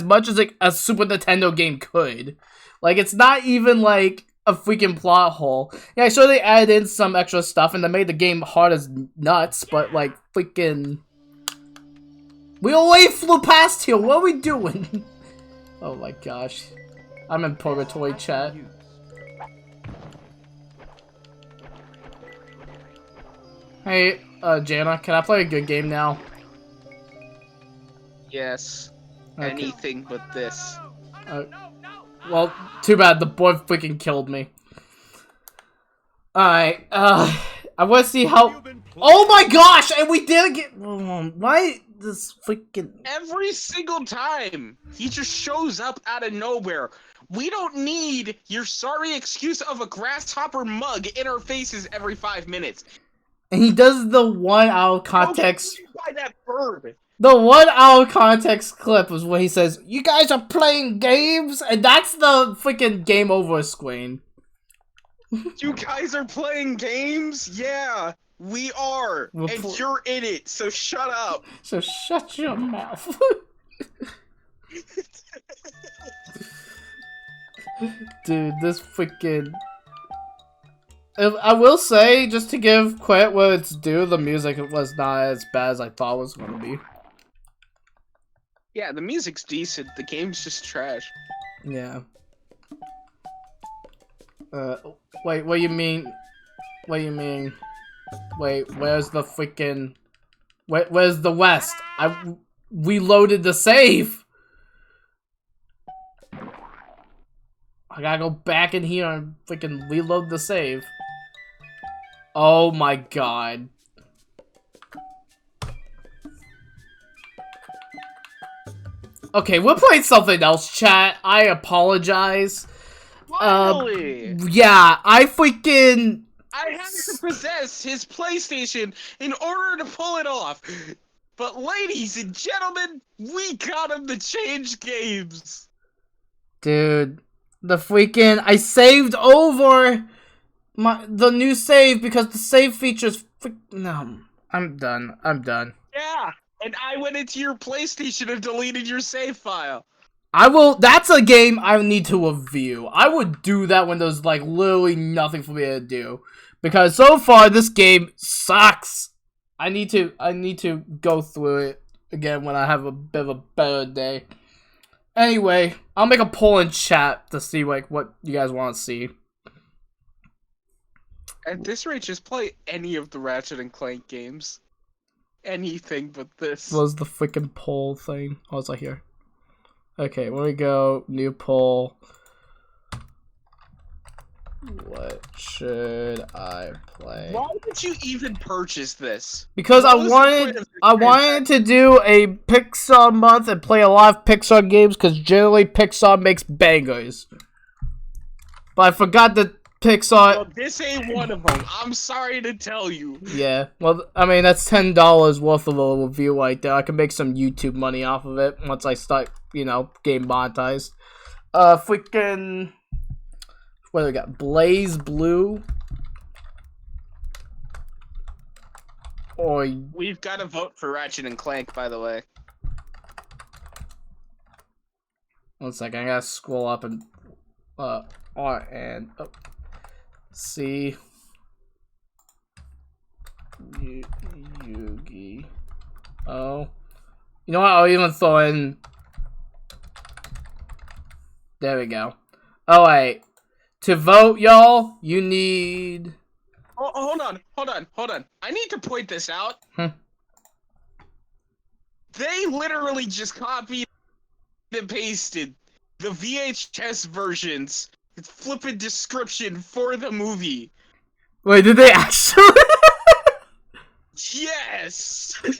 much as a Super Nintendo game could. Like it's not even like a freaking plot hole. Yeah, sure they added in some extra stuff and they made the game hard as nuts, but like freaking we already flew past here. What are we doing? Oh my gosh. I'm in purgatory chat. Hey, Jana, can I play a good game now? Yes. Okay. Anything but this. Well, too bad, the boy freaking killed me. Alright, I wanna see how- Oh my gosh! And we didn't get- why this freaking- Every single time! He just shows up out of nowhere. We don't need your sorry excuse of a grasshopper mug in our faces every 5 minutes. And he does the one out of context- Go by that bird! The 1 hour context clip was where he says, "You guys are playing games?" And that's the freaking game over screen. You guys are playing games? Yeah, we are. And you're in it, so shut up. So shut your mouth. Dude, this freaking... I will say, just to give credit where it's due, the music was not as bad as I thought it was going to be. Yeah, the music's decent. The game's just trash. Yeah. Wait, what do you mean? What do you mean? Wait, where's the freaking... Where's the West? I reloaded the save! I gotta go back in here and freaking reload the save. Oh my god. Okay, we're playing something else, chat. I apologize. Finally! Yeah, I freaking... I had to possess his PlayStation in order to pull it off. But ladies and gentlemen, we got him to change games. Dude, the freaking... I saved over the new save because the save features... No, I'm done. I'm done. Yeah, and I went into your PlayStation and deleted your save file. I will... That's a game I need to review. I would do that when there's, like, literally nothing for me to do. Because so far, this game sucks. I need to go through it again when I have a bit of a better day. Anyway, I'll make a poll in chat to see, like, what you guys want to see. At this rate, just play any of the Ratchet and Clank games. Anything but this. What was the freaking poll thing? Oh, it's right here. Okay, here we go. New poll. What should I play? Why did you even purchase this? Because I wanted to do a Pixar month and play a lot of Pixar games because generally Pixar makes bangers. But I forgot that Pixar... Well, this ain't one of them. I'm sorry to tell you. Yeah, well, I mean, that's $10 worth of a review right there. I can make some YouTube money off of it once I start, you know, getting monetized. Freaking... What do we got? Blaze Blue. Or... We've got to vote for Ratchet and Clank, by the way. 1 second, I gotta scroll up and... R and... Oh. C... Yugi... Oh... You know what? I'll even throw in... There we go. Oh, wait. To vote, y'all, you need... Oh, hold on. I need to point this out. They literally just copied and pasted the VHS versions, flippin' description for the movie. Wait, did they actually? Yes! 1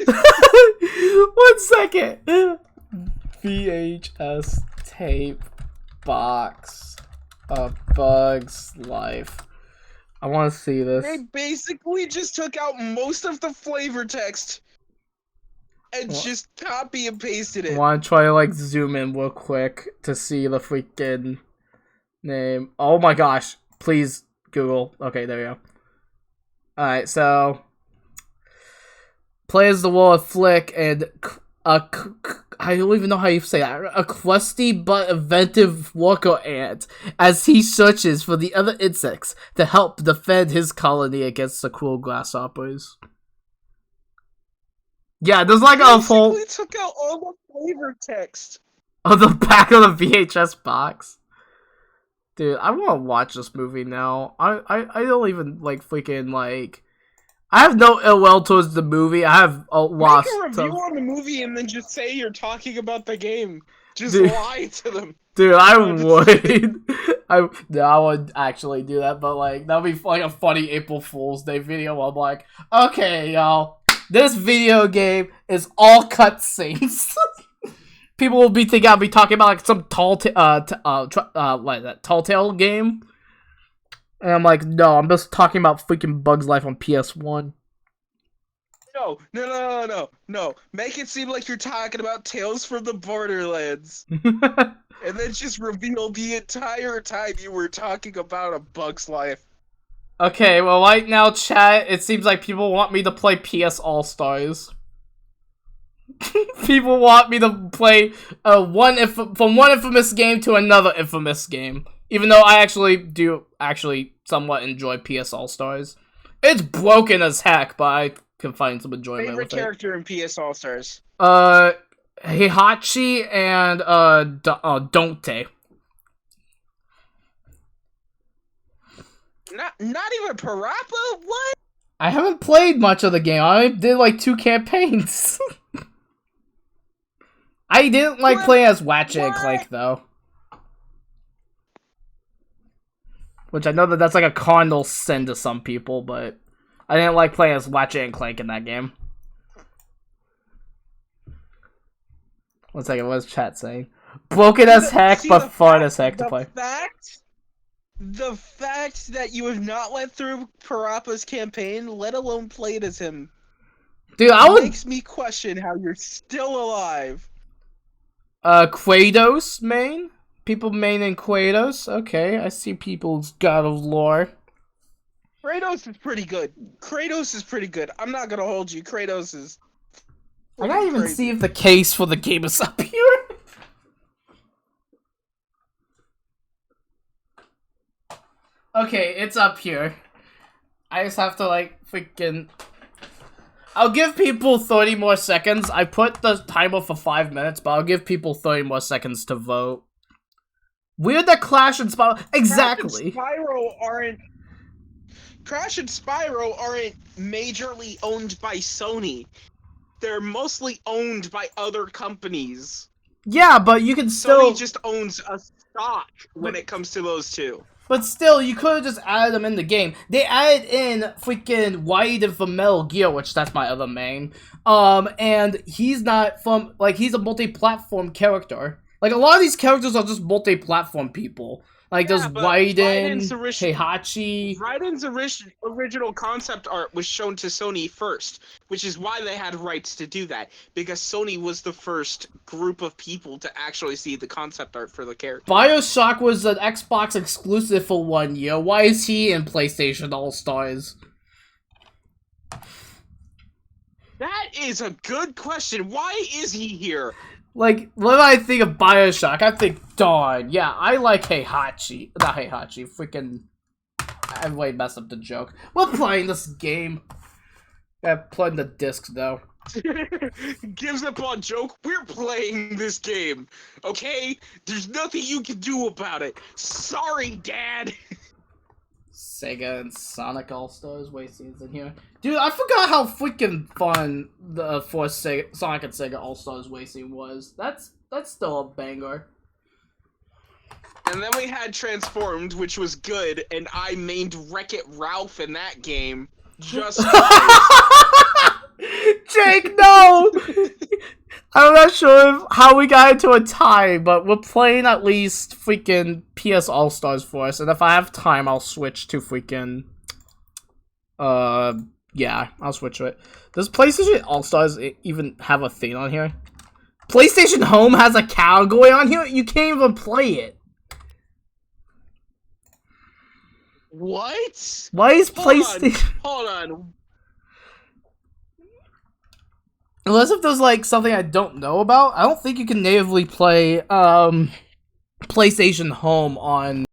second. VHS tape box. A Bug's Life. I want to see this. They basically just took out most of the flavor text and just copy and pasted it. I want to try to like zoom in real quick to see the freaking name. Oh my gosh. Please Google. Okay, there we go. Alright, so play as the World of Flick and I don't even know how you say that. A crusty but inventive worker ant as he searches for the other insects to help defend his colony against the cruel grasshoppers. Yeah, there's like a whole... They took out all the flavor text. On the back of the VHS box. Dude, I want to watch this movie now. I don't even like freaking like... I have no ill will towards the movie. I have a lot. Make a review on the movie and then just say you're talking about the game. Just lie to them. Dude, I would. I would actually do that, but like that would be like a funny April Fool's Day video. Where I'm like, okay, y'all, this video game is all cutscenes. People will be thinking I'll be talking about like some what is that, Telltale game. And I'm like, no, I'm just talking about freaking Bug's Life on PS1. No. Make it seem like you're talking about Tales from the Borderlands. And then just reveal the entire time you were talking about A Bug's Life. Okay, well, right now, chat, it seems like people want me to play PS All-Stars. People want me to play from one infamous game to another infamous game. Even though I do somewhat enjoy PS All-Stars. It's broken as heck, but I can find some enjoyment Favorite with it. character in PS All Stars? Heihachi and Dante. Not even Parappa? What? I haven't played much of the game. I did like 2 campaigns. I didn't like playing as Ratchet and Clank though. Which I know that's like a cardinal sin to some people, but I didn't like playing as Ratchet and Clank in that game. One second, what's chat saying? Broken as heck, but fun as heck to play. The fact that you have not went through Parappa's campaign, let alone played as him, dude, makes me question how you're still alive. Kratos main? People maining Kratos? Okay, I see people's God of Lore. Kratos is pretty good. I'm not gonna hold you. Kratos is... I gotta even see if the case for the game is up here. Okay, it's up here. I just have to, like, freaking... I'll give people 30 more seconds. I put the timer for 5 minutes, but I'll give people 30 more seconds to vote. Weird that Clash and Spyro... Exactly! Crash and Spyro aren't majorly owned by Sony. They're mostly owned by other companies. Yeah, but you can still... Sony just owns a stock when it comes to those two. But still, you could have just added them in the game. They added in freaking Raiden from Metal Gear, which that's my other main. And he's not from, like, he's a multi-platform character. Like, a lot of these characters are just multi-platform people. Like, there's Raiden, Heihachi. Raiden's original concept art was shown to Sony first, which is why they had rights to do that. Because Sony was the first group of people to actually see the concept art for the character. BioShock was an Xbox exclusive for 1 year. Why is he in PlayStation All-Stars? That is a good question. Why is he here? Like, when I think of BioShock, I think, darn, yeah, I like Heihachi. Not Heihachi, freaking... I way messed up the joke. We're playing this game. Yeah, playing the discs, though. Gives up on joke. We're playing this game, okay? There's nothing you can do about it. Sorry, Dad. Sega and Sonic All-Stars Wasting's in here. Dude, I forgot how freaking fun the Sonic and Sega All-Stars Wasting was. That's still a banger. And then we had Transformed, which was good, and I mained Wreck-It Ralph in that game. Just Jake, no! I'm not sure how we got into a tie, but we're playing at least freaking PS All-Stars for us, and if I have time, I'll switch to freaking... yeah, I'll switch to it. Does PlayStation All-Stars even have a thing on here? PlayStation Home has a category on here? You can't even play it. What? Why is PlayStation... Hold on. Unless if there's, like, something I don't know about, I don't think you can natively play, PlayStation Home on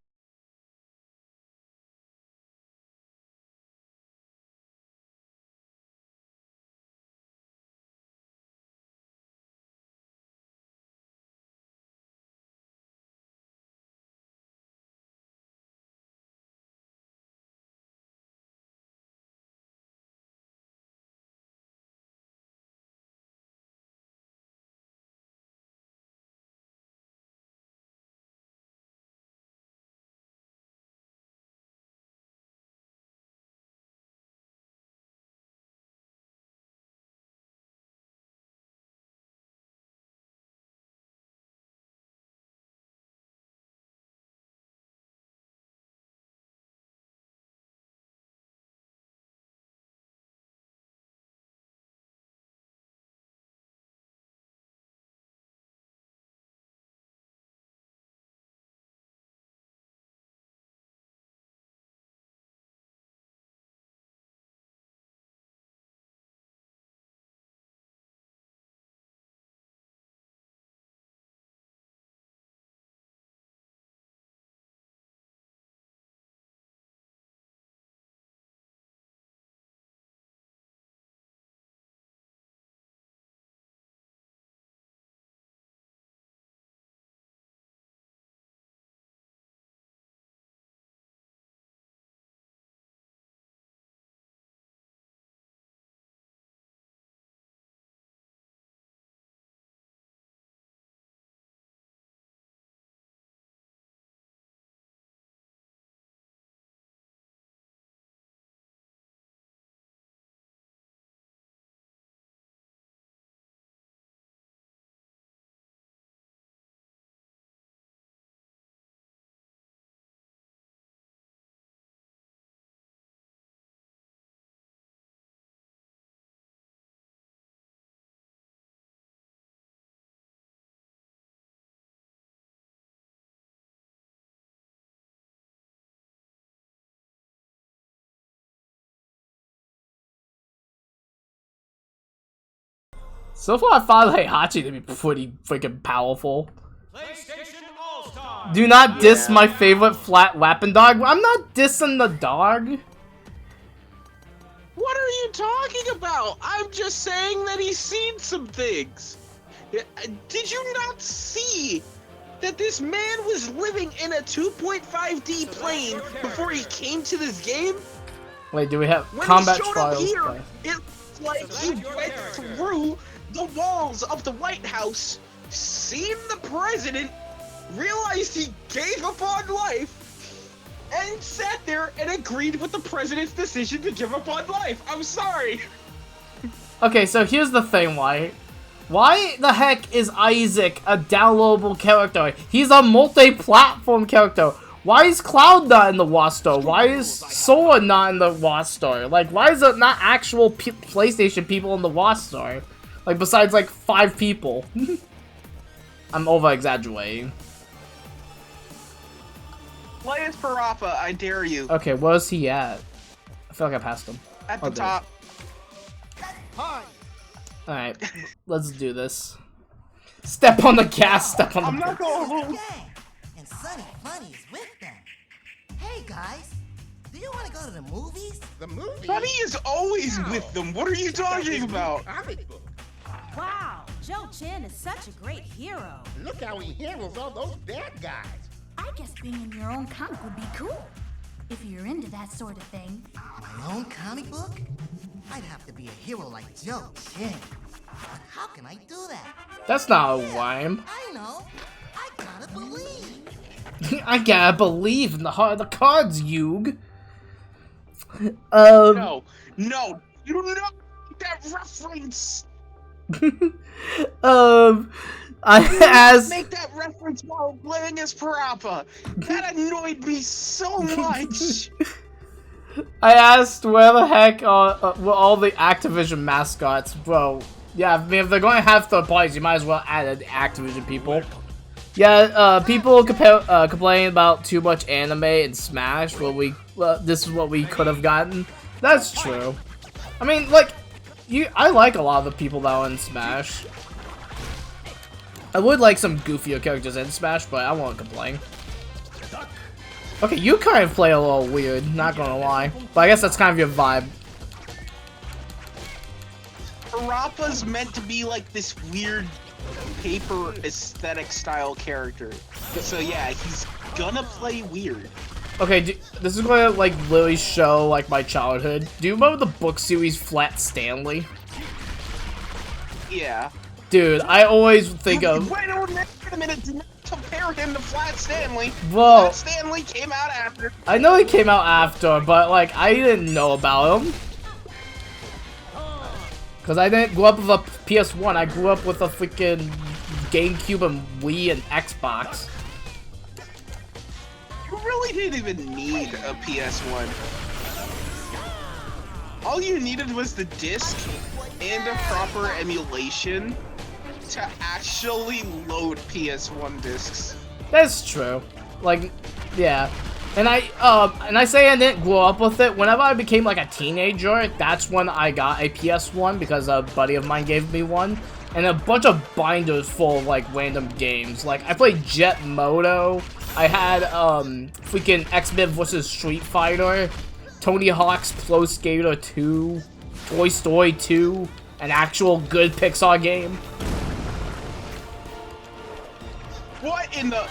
So far, I found Heihachi to be pretty freaking powerful. Do not diss my favorite flat weapon dog. I'm not dissing the dog. What are you talking about? I'm just saying that he's seen some things. Did you not see that this man was living in a 2.5D plane before he came to this game? Wait, do we have When combat he showed trials? up here, Okay. it's like he went through the walls of the White House, seen the president, realized he gave up on life, and sat there and agreed with the president's decision to give up on life. I'm sorry. Okay, so here's the thing, White. Why the heck is Isaac a downloadable character? He's a multi-platform character. Why is Cloud not in the roster? Why is Sora not in the roster? Like, why is it not actual PlayStation people in the roster? Like, besides, like, 5 people. I'm over-exaggerating. Play as Parappa, I dare you. Okay, where's he at? I feel like I passed him. At the Oh, there. top. Alright, let's do this. Step on the gas, step on the I'm not gas. going home. Gang, and Sunny Funny is with them. Hey guys, do you want to go to the movies? The movie? Sonny is always with them. What are you talking about? Comic book. Wow, Joe Chan is such a great hero. Look how he handles all those bad guys. I guess being in your own comic would be cool. If you're into that sort of thing. My own comic book? I'd have to be a hero like Joe Chan. But how can I do that? That's not a rhyme. I know. I gotta believe. I gotta believe in the heart of the cards, Yug. No, you do not make that reference. I asked. Make that reference while playing as Parappa. That annoyed me so much. I asked where the heck were all the Activision mascots, bro. Yeah, I mean, if they're going to have third parties, you might as well add the Activision people. Yeah, people complain about too much anime in Smash. This is what we could have gotten. That's true. I mean, like, I like a lot of the people that are in Smash. I would like some goofier characters in Smash, but I won't complain. Okay, you kind of play a little weird, not gonna lie. But I guess that's kind of your vibe. Parappa's meant to be like this weird paper aesthetic style character. So yeah, he's gonna play weird. Okay, this is gonna like literally show like my childhood. Do you remember the book series Flat Stanley? Yeah. Dude, I always think of. Wait a minute, do not compare him to Flat Stanley. Whoa. Flat Stanley came out after. I know he came out after, but like I didn't know about him. Cause I didn't grow up with a PS1, I grew up with a freaking GameCube and Wii and Xbox. You really didn't even need a PS1. All you needed was the disc and a proper emulation to actually load PS1 discs. That's true. Like, yeah. And I say I didn't grow up with it. Whenever I became like a teenager, that's when I got a PS1 because a buddy of mine gave me one. And a bunch of binders full of like random games. Like I played Jet Moto. I had freaking X-Men vs Street Fighter, Tony Hawk's Pro Skater 2, Toy Story 2, an actual good Pixar game. What in the...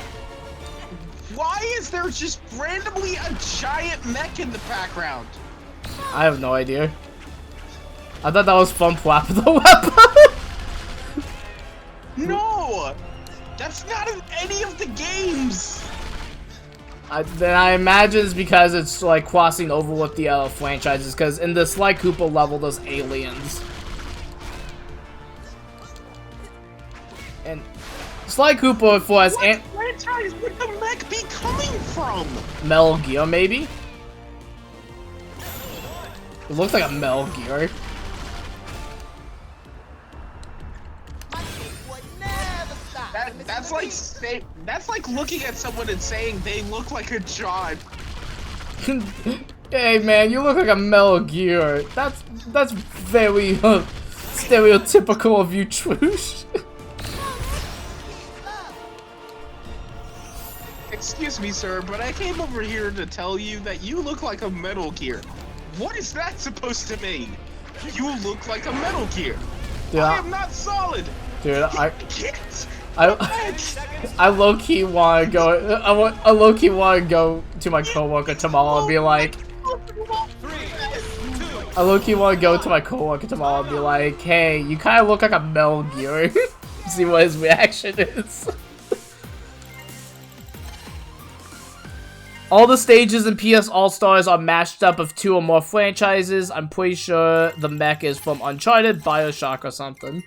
Why is there just randomly a giant mech in the background? I have no idea. I thought that was fun flap of the weapon. No! That's not in any of the games! Then I imagine it's because it's like crossing over with the other franchises, because in the Sly Cooper level there's aliens. And Sly Cooper for us What franchise would the mech be coming from? Metal Gear, maybe? It looks like a Metal Gear. That's like looking at someone and saying they look like a John. Hey man, you look like a Metal Gear. That's very stereotypical of you, Trouge. Excuse me, sir, but I came over here to tell you that you look like a Metal Gear. What is that supposed to mean? You look like a Metal Gear. Dude, I am not solid. Dude, I can't. low-key wanna go. I low-key wanna go to my coworker tomorrow and be like. I low-key wanna go to my coworker tomorrow and be like, hey, you kind of look like a Metal Gear. See what his reaction is. All the stages in PS All-Stars are mashed up of 2 or more franchises. I'm pretty sure the mech is from Uncharted, BioShock, or something.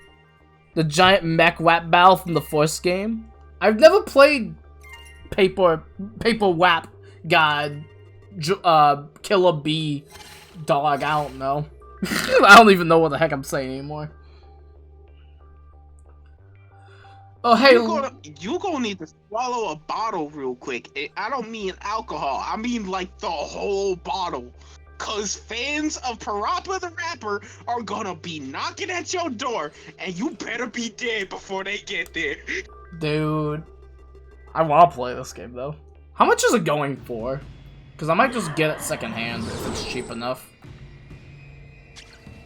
The giant mech rap battle from the first game. I've never played Paper Wap God, Killer Bee Dog. I don't know. I don't even know what the heck I'm saying anymore. Oh, hey. You gonna need to swallow a bottle real quick. I don't mean alcohol. I mean like the whole bottle. Cause fans of Parappa the Rapper are gonna be knocking at your door, and you better be dead before they get there. Dude. I wanna play this game though. How much is it going for? Cause I might just get it secondhand if it's cheap enough.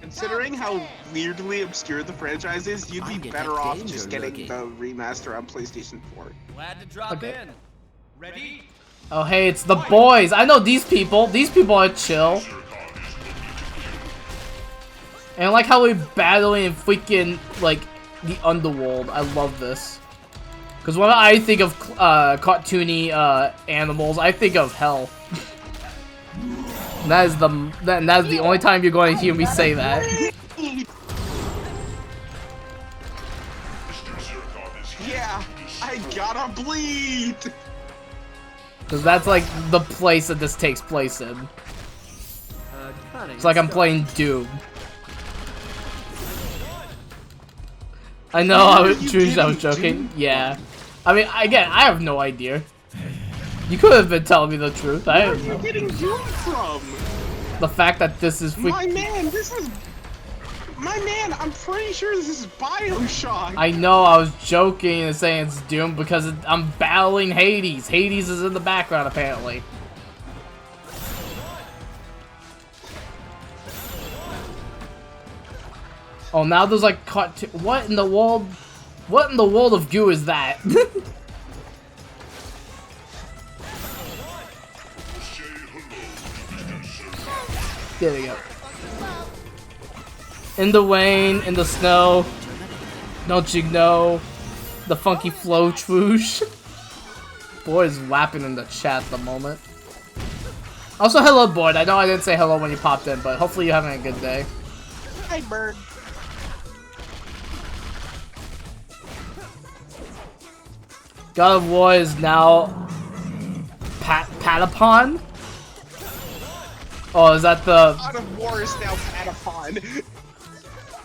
Considering how weirdly obscure the franchise is, you'd be better off just getting the remaster on PlayStation 4. Glad to drop in. Ready? Oh, hey, it's the boys. I know these people. These people are chill. And I like how we're battling in freaking, like, the underworld. I love this. Because when I think of cartoony animals, I think of hell. That is the only time you're going to hear me say that. Yeah, I gotta bleed. Because that's like the place that this takes place in. It's like I'm playing Doom. I know, I was joking. Yeah. I mean, again, I have no idea. You could have been telling me the truth. I don't know. Where are you getting Doom from? The fact that this is My man, I'm pretty sure this is BioShock. I know, I was joking and saying it's Doom because I'm battling Hades. Hades is in the background, apparently. Oh, now there's like what in the world? What in the world of goo is that? There we go. In the rain, in the snow. Don't you know? The funky flow, Trouge. Boy is rapping in the chat at the moment. Also, hello, Boyd. I know I didn't say hello when you popped in, but hopefully you're having a good day. Hi, bird. God of War is now Patapon? Oh, is that the... God of War is now Patapon.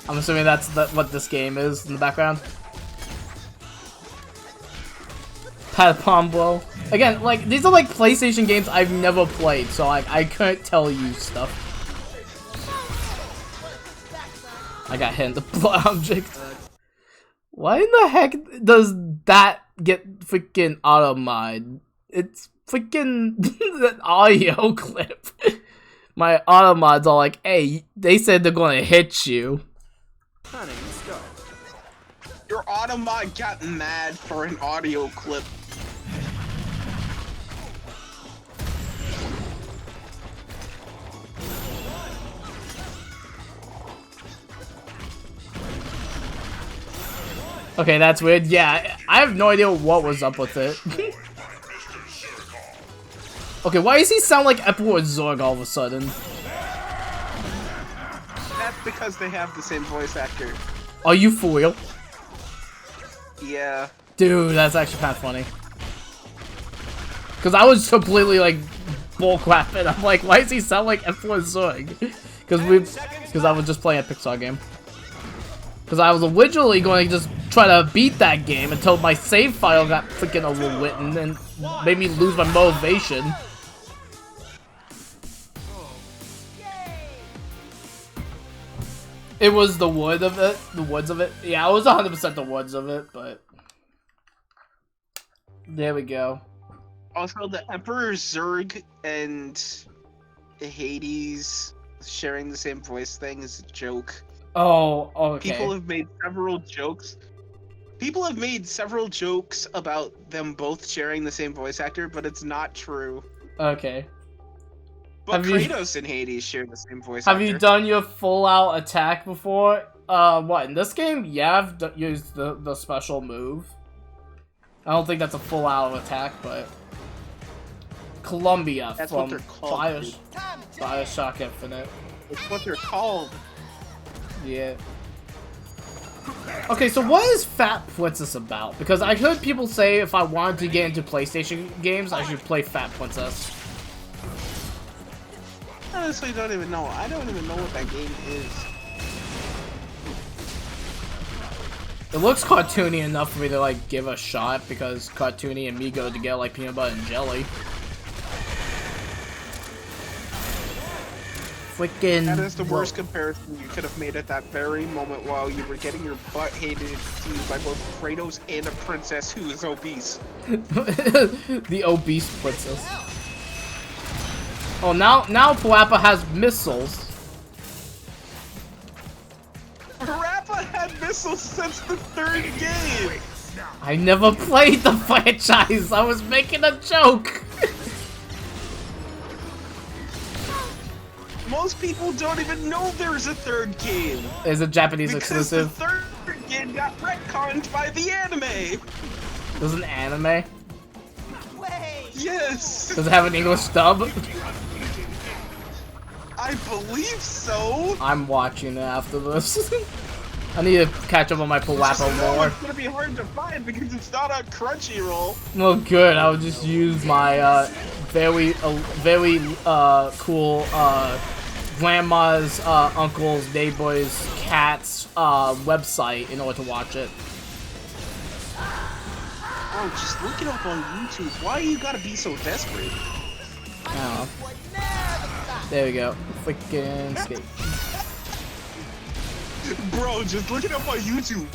I'm assuming that's what this game is in the background. Patapon blow. Again, like, these are like PlayStation games I've never played, so like, I couldn't tell you stuff. I got hit in the blow object. Why in the heck does that get freaking auto-mod? It's freaking an audio clip. My auto-mods are like, hey, they said they're gonna hit you. Your auto-mod got mad for an audio clip. Okay, that's weird. Yeah, I have no idea what was up with it. Okay, why does he sound like Emperor Zorg all of a sudden? That's because they have the same voice actor. Are you for real? Yeah. Dude, that's actually kind of funny. Because I was completely like bullcrapping. I'm like, why does he sound like Emperor Zorg? Because I was just playing a Pixar game. Because I was originally going to just try to beat that game until my save file got freaking overwritten and made me lose my motivation. It was the wood of it. The woods of it. Yeah, it was 100% the woods of it, but... There we go. Also, the Emperor Zurg and Hades sharing the same voice thing is a joke. Oh, okay. People have made several jokes. People have made several jokes about them both sharing the same voice actor, but it's not true. Okay. But Have you- Kratos and Hades share the same voice actor. Have you done your full-out attack before? What, in this game? Yeah, I've used the special move. I don't think that's a full-out attack, but... Columbia That's from what they're called, dude. Bioshock Infinite. It's what they're called. Yeah. Okay, so what is Fat Princess about? Because I heard people say if I wanted to get into PlayStation games, I should play Fat Princess. I honestly don't even know. I don't even know what that game is. It looks cartoony enough for me to, like, give a shot, because cartoony and me go together like peanut butter and jelly. Freaking... That is the worst comparison you could have made at that very moment while you were getting your butt hated to you by both Kratos and a princess who is obese. The obese princess. Oh, now Parappa has missiles. Parappa had missiles since the third game! I never played the franchise. I was making a joke. Most people don't even know there's a third game. Is it Japanese Because exclusive? the third game got retconned by the anime. There's an anime? Yes, Does it have an English dub? I believe so. I'm watching it after this. I need to catch up on my Parappa lore. It's gonna be hard to find because it's not on Crunchyroll. Well, good. I'll just use my very cool grandma's, uncle's, neighbor's, cat's website in order to watch it. Oh, just look it up on YouTube. Why you gotta be so desperate? I don't know. There we go. Freaking skate. Bro, just look it up on YouTube.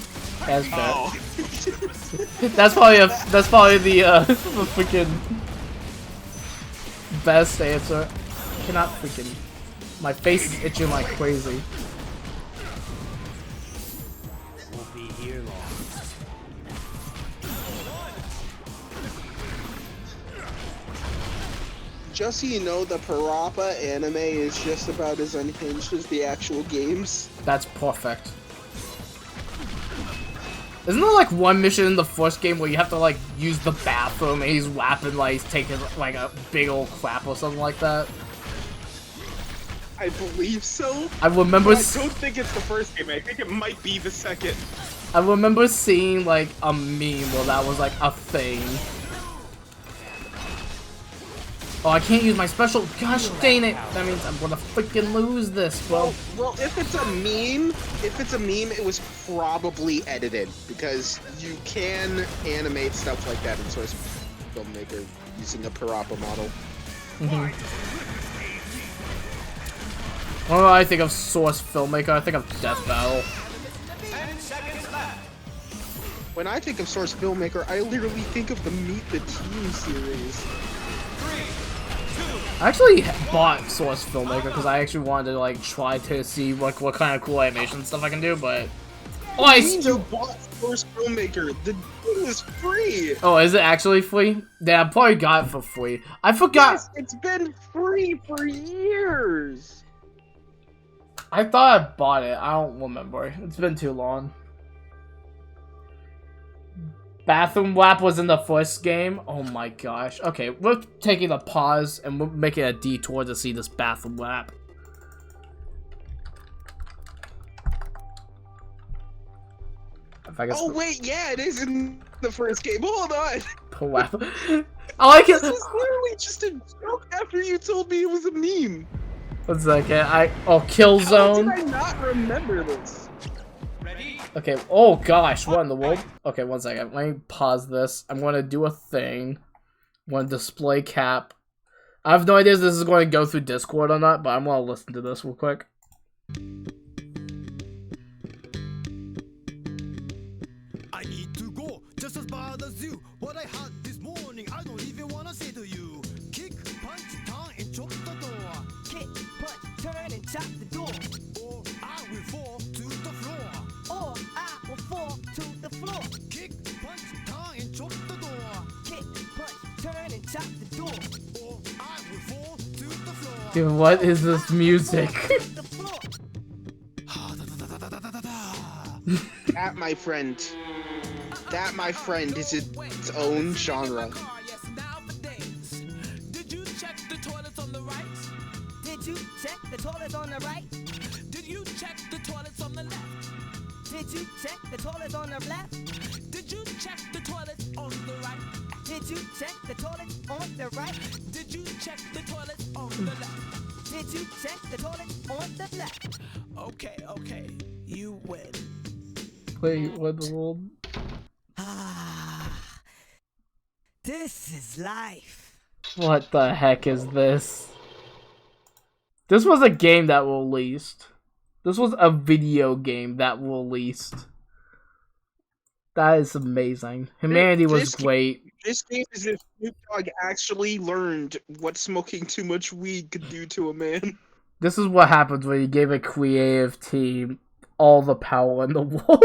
That's bad. Oh. That's probably the the freaking best answer. I cannot freaking. My face is itching like crazy. Won't be here long. Just so you know, the Parappa anime is just about as unhinged as the actual games. That's perfect. Isn't there like one mission in the first game where you have to like use the bathroom and he's whapping like he's taking like a big old crap or something like that? I believe so. I remember. But I don't think it's the first game. I think it might be the second. I remember seeing like a meme where that was like a thing. Oh, I can't use my special. Gosh dang it! That means I'm gonna freaking lose this, bro. Well, if it's a meme, it was probably edited because you can animate stuff like that in Source Filmmaker using a Parappa model. When I think of Source Filmmaker, I think of Death Battle. When I think of Source Filmmaker, I literally think of the Meet the Team series. I actually bought Source Filmmaker because I actually wanted to like try to see what kind of cool animation stuff I can do, but You bought Source Filmmaker. The game is free. Oh, is it actually free? Yeah, I probably got it for free. I forgot. Yes, it's been free for years. I thought I bought it. I don't remember. It's been too long. Bathroom Wrap was in the first game. Oh my gosh. Okay, we're taking a pause and we're making a detour to see this Bathroom Wrap. Oh wait, yeah, it is in the first game. Hold on. I like it. This was literally just a joke after you told me it was a meme. 1 second. Killzone. How did I not remember this? Okay, oh gosh, what in the world? Okay, 1 second. Let me pause this. I'm going to do a thing. I'm going to display cap. I have no idea if this is going to go through Discord or not, but I'm going to listen to this real quick. turn and chop the door. Or I will fall to the floor. Or I will fall to the floor. Kick, punch, tie, and chop the door. Kick, punch, turn and chop the door. Or I will fall to the floor. Dude, what is this music? That, my friend. That, my friend, is its own genre. Did you check the toilets on the right? Did you check the toilets on the right? Did you check the toilets on the left? Did you check the toilets on the left? Did you check the toilets on the right? Did you check the toilets on the right? Did you check the toilets on the left? Did you check the toilets on the left? Okay, you win. Wait, what the world? This is life. What the heck is this? This was a game that released. This was a video game that released. That is amazing. Humanity was great. This game is if Snoop Dogg actually learned what smoking too much weed could do to a man. This is what happens when you give a creative team all the power in the world.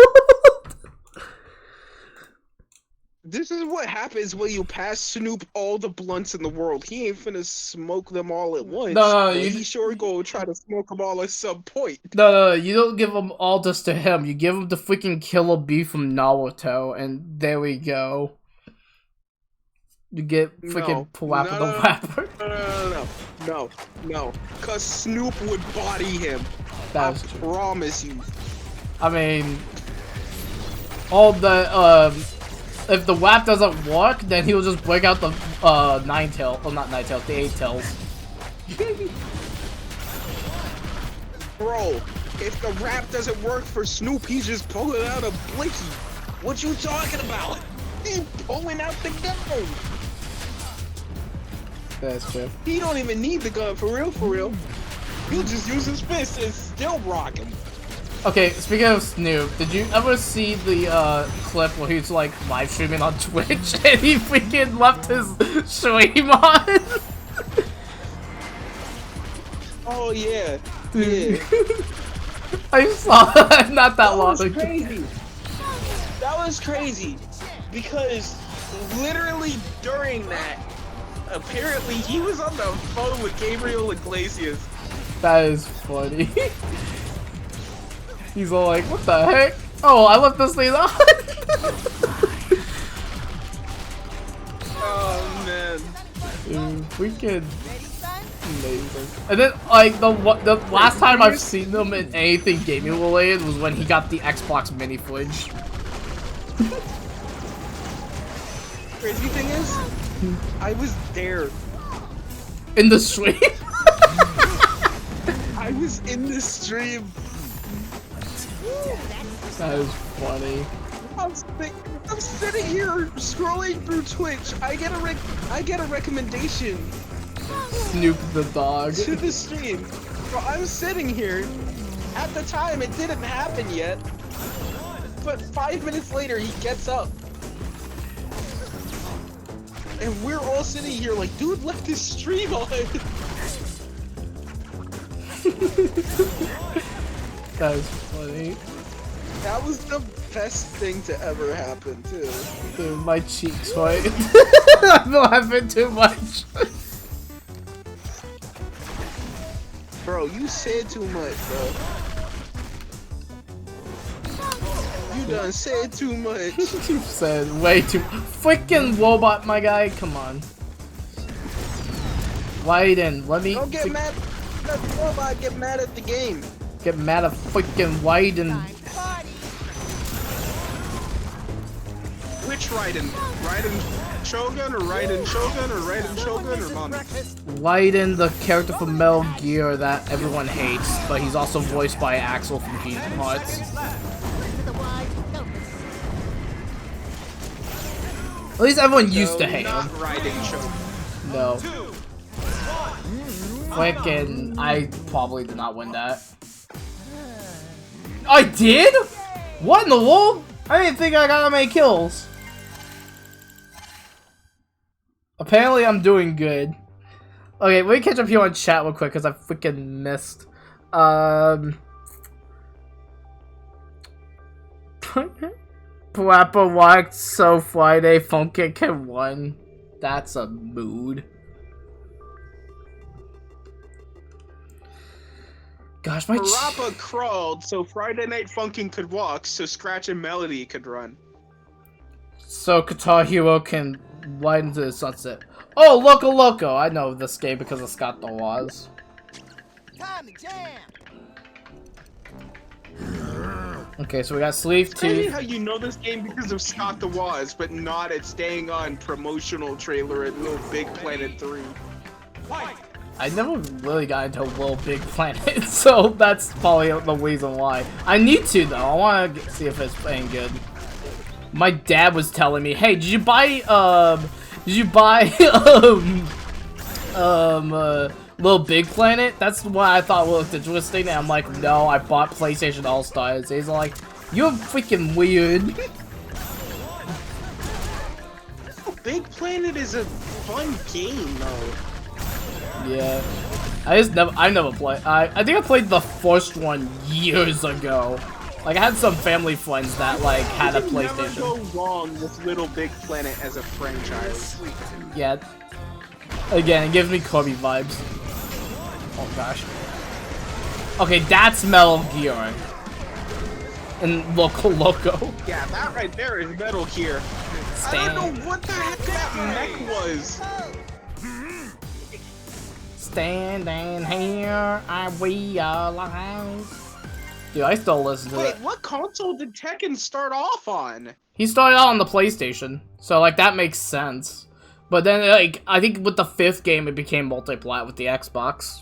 This is what happens when you pass Snoop all the blunts in the world. He ain't finna smoke them all at once. No, but he sure go try to smoke them all at some point. No, you don't give them all just to him. You give him the freaking Killer Bee from Naruto, and there we go. You get freaking Parappa the Rapper. No. Cause Snoop would body him. That's I true. promise you. I mean, all the if the WAP doesn't work, then he'll just break out the 9-tail, well not 9-tail, the 8-tails. Bro, if the rap doesn't work for Snoop, he's just pulling out a blicky. What you talking about? He's pulling out the gun. That's true. He don't even need the gun, for real. He'll just use his fist and still rock him. Okay, speaking of Snoop, did you ever see the clip where he's like live streaming on Twitch and he freaking left his stream on? Oh yeah. Dude. I saw that not that long ago. Crazy. That was crazy because literally during that, apparently he was on the phone with Gabriel Iglesias. That is funny. He's all like, what the heck? Oh, I left this thing on! Oh man. Dude, freaking amazing. And then, like, the last time I've seen them in anything gaming related was when he got the Xbox mini fridge. Crazy thing is, I was there. In the stream? I was in the stream. That is funny. I'm sitting here scrolling through Twitch. I get a recommendation. Snoop the dog. To the stream. So I'm sitting here. At the time, it didn't happen yet. But 5 minutes later, he gets up. And we're all sitting here like, dude left his stream on. That was funny. That was the best thing to ever happen, too. Dude, my cheeks white. I'm laughing too much. Bro, you said too much, bro. You done said too much. You said way too. Freaking robot, my guy. Come on. Wyden, let me. Don't get mad at the robot. Get mad at the game. Get mad at freaking Wyden. Which Raiden? Raiden Shogun or Raiden Shogun or Raiden Shogun or Mommy? Wyden, the character from Metal Gear that everyone hates, but he's also voiced by Axel from Kingdom Hearts. At least everyone used to hate not him. Raiden Shogun. No. Freaking, I probably did not win that. I did? What in the world? I didn't think I got that many kills. Apparently I'm doing good. Okay, let me catch up here on chat real quick because I freaking missed. Parappa walked so Friday, Funkin can run. That's a mood. Gosh, my Parappa crawled so Friday Night Funkin' could walk, so Scratch and Melody could run. So Guitar Hero can ride into the sunset. Oh, Loco Loco! I know this game because of Scott the Waz. Time to jam. Okay, so we got Sleeve It's crazy 2. how you know this game because of Scott the Waz, but not at staying on promotional trailer at Little Big Planet 3. I never really got into Little Big Planet, so that's probably the reason why. I need to though. I want to see if it's playing good. My dad was telling me, "Hey, did you buy Little Big Planet?" That's what I thought looked interesting, and I'm like, "No, I bought PlayStation All Stars." He's like, "You're freaking weird." Big Planet is a fun game though. Yeah, I never played. I think I played the first one years ago. Like I had some family friends that like had a PlayStation. You can never go wrong with Little Big Planet as a franchise. Yeah. Again, it gives me Kirby vibes. Oh gosh. Okay, that's Metal Gear. And Loco Loco. Yeah, that right there is Metal Gear. I don't know what the heck that mech was. Standing here, I realize. Dude, I still listen to it. Wait, what console did Tekken start off on? He started out on the PlayStation, so like that makes sense. But then like I think with the 5th game it became multi-plat with the Xbox.